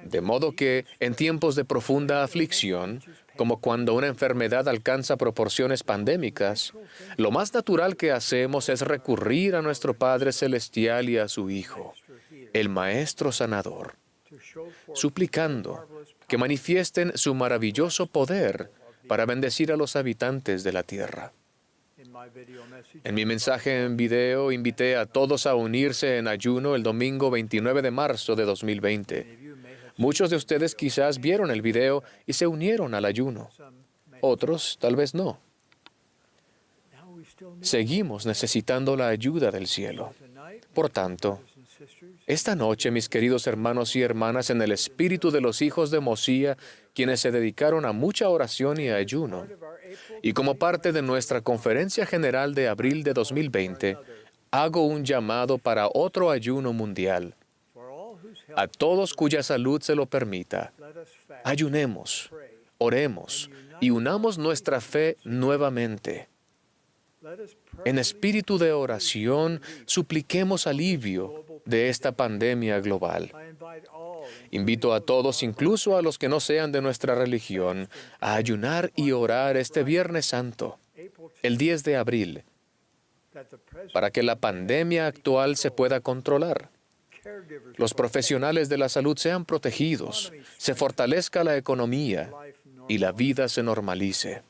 De modo que, en tiempos de profunda aflicción, como cuando una enfermedad alcanza proporciones pandémicas, lo más natural que hacemos es recurrir a nuestro Padre Celestial y a su Hijo, el Maestro Sanador, suplicando que manifiesten su maravilloso poder para bendecir a los habitantes de la tierra. En mi mensaje en video invité a todos a unirse en ayuno el domingo 29 de marzo de 2020. Muchos de ustedes quizás vieron el video y se unieron al ayuno. Otros tal vez no. Seguimos necesitando la ayuda del cielo. Por tanto, esta noche, mis queridos hermanos y hermanas, en el espíritu de los hijos de Mosía, quienes se dedicaron a mucha oración y ayuno, y como parte de nuestra conferencia general de abril de 2020, hago un llamado para otro ayuno mundial. A todos cuya salud se lo permita, ayunemos, oremos y unamos nuestra fe nuevamente. En espíritu de oración, supliquemos alivio de esta pandemia global. Invito a todos, incluso a los que no sean de nuestra religión, a ayunar y orar este Viernes Santo, el 10 de abril, para que la pandemia actual se pueda controlar. los profesionales de la salud sean protegidos, se fortalezca la economía y la vida se normalice.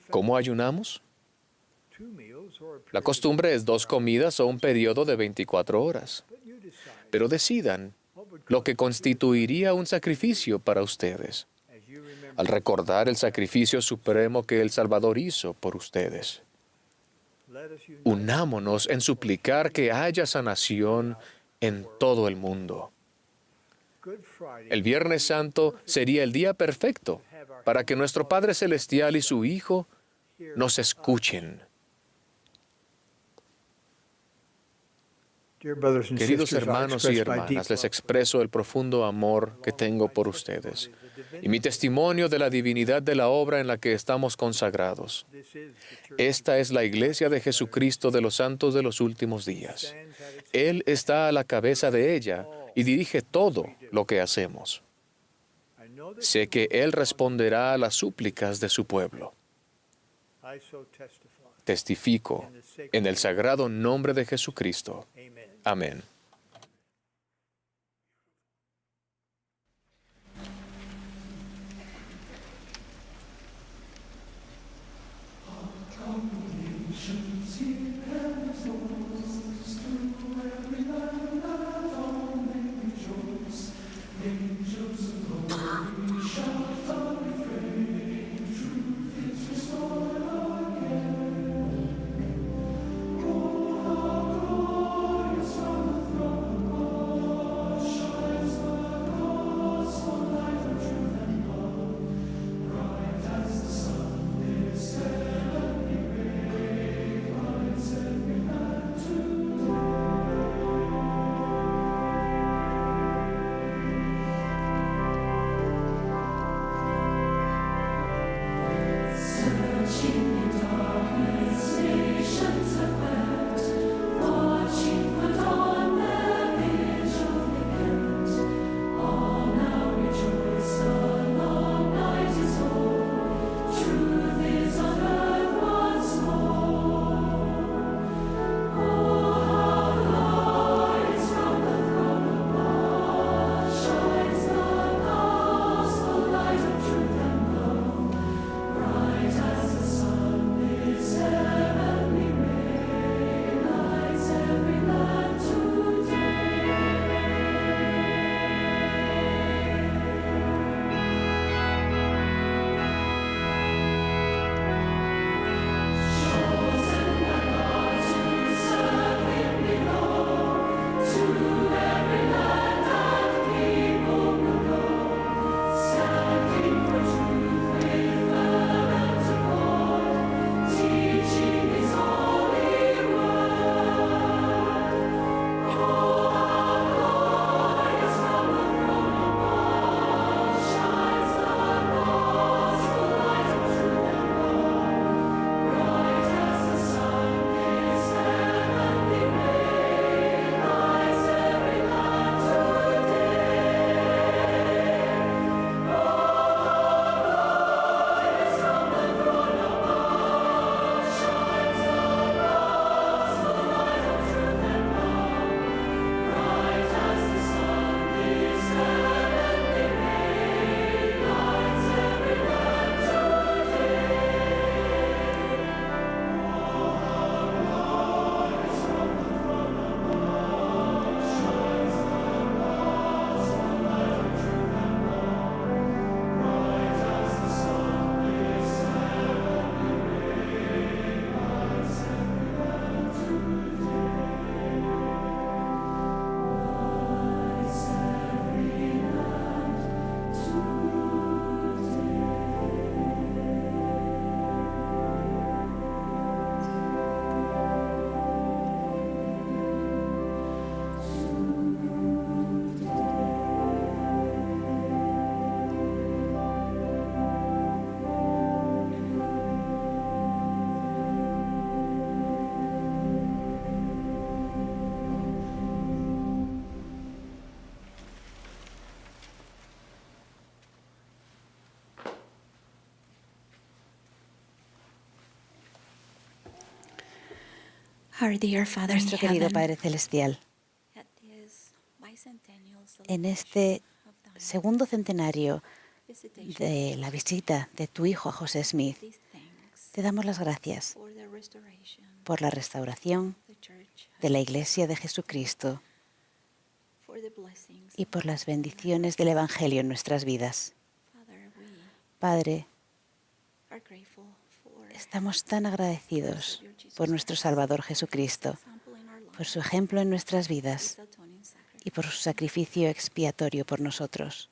¿Cómo ayunamos? La costumbre es 2 comidas o un periodo de 24 horas. Pero decidan lo que constituiría un sacrificio para ustedes, al recordar el sacrificio supremo que el Salvador hizo por ustedes. Unámonos en suplicar que haya sanación en todo el mundo. El Viernes Santo sería el día perfecto para que nuestro Padre Celestial y su Hijo nos escuchen. Queridos hermanos y hermanas, les expreso el profundo amor que tengo por ustedes y mi testimonio de la divinidad de la obra en la que estamos consagrados. Esta es la Iglesia de Jesucristo de los Santos de los Últimos Días. Él está a la cabeza de ella y dirige todo lo que hacemos. Sé que Él responderá a las súplicas de su pueblo. Testifico en el sagrado nombre de Jesucristo. Amén. Nuestro querido Padre Celestial, en este segundo centenario de la visita de tu Hijo a José Smith, te damos las gracias por la restauración de la Iglesia de Jesucristo y por las bendiciones del Evangelio en nuestras vidas. Padre, estamos tan agradecidos por nuestro Salvador Jesucristo, por su ejemplo en nuestras vidas y por su sacrificio expiatorio por nosotros.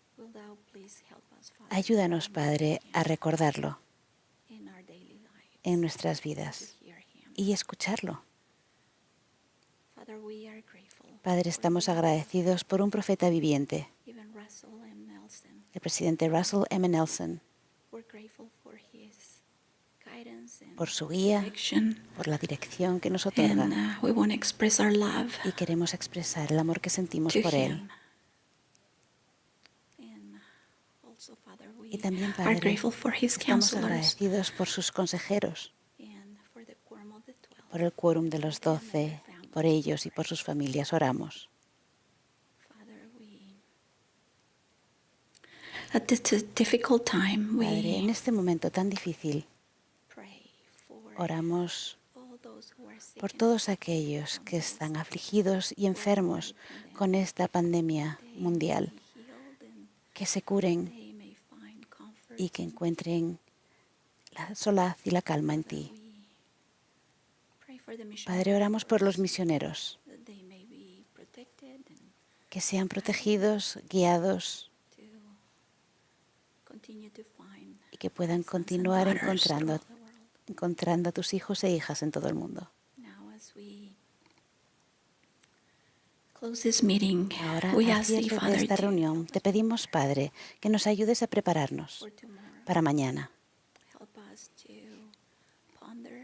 Ayúdanos, Padre, a recordarlo en nuestras vidas y escucharlo. Padre, estamos agradecidos por un profeta viviente, el presidente Russell M. Nelson, por su guía, por la dirección que nos otorga, y queremos expresar el amor que sentimos por él. Y también, Padre, estamos agradecidos por sus consejeros, por el quórum de los 12, por ellos y por sus familias oramos. Padre, en este momento tan difícil, oramos por todos aquellos que están afligidos y enfermos con esta pandemia mundial, que se curen y que encuentren la solaz y la calma en ti. Padre, oramos por los misioneros, que sean protegidos, guiados y que puedan continuar encontrando a tus hijos e hijas en todo el mundo. Ahora, al cierre de esta reunión, te pedimos, Padre, que nos ayudes a prepararnos para mañana.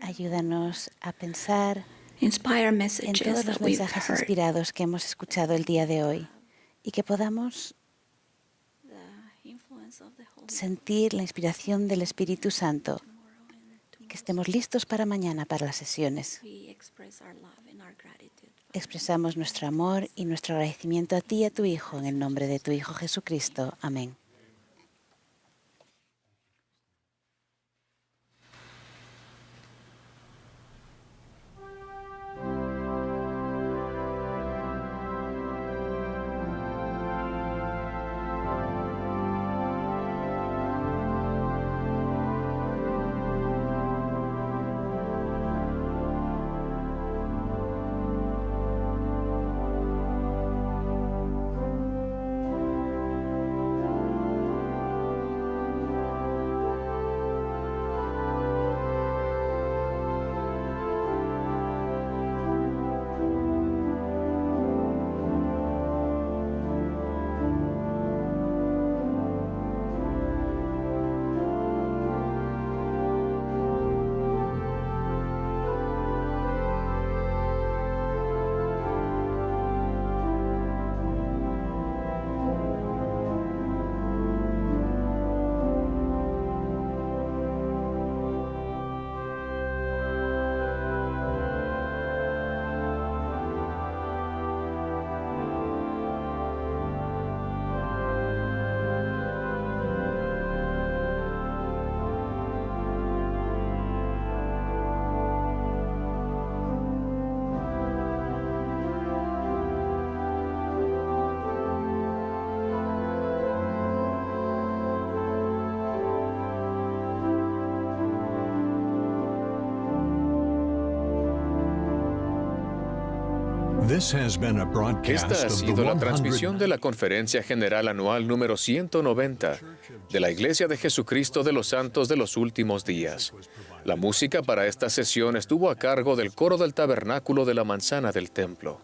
Ayúdanos a pensar en todos los mensajes inspirados que hemos escuchado el día de hoy y que podamos sentir la inspiración del Espíritu Santo y que estemos listos para mañana para las sesiones. Expresamos nuestro amor y nuestro agradecimiento a ti y a tu Hijo en el nombre de tu Hijo Jesucristo. Amén. Esta ha sido la transmisión de la Conferencia General Anual número 190 de la Iglesia de Jesucristo de los Santos de los Últimos Días. La música para esta sesión estuvo a cargo del coro del Tabernáculo de la Manzana del Templo.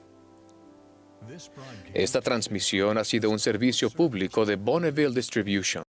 Esta transmisión ha sido un servicio público de Bonneville Distribution.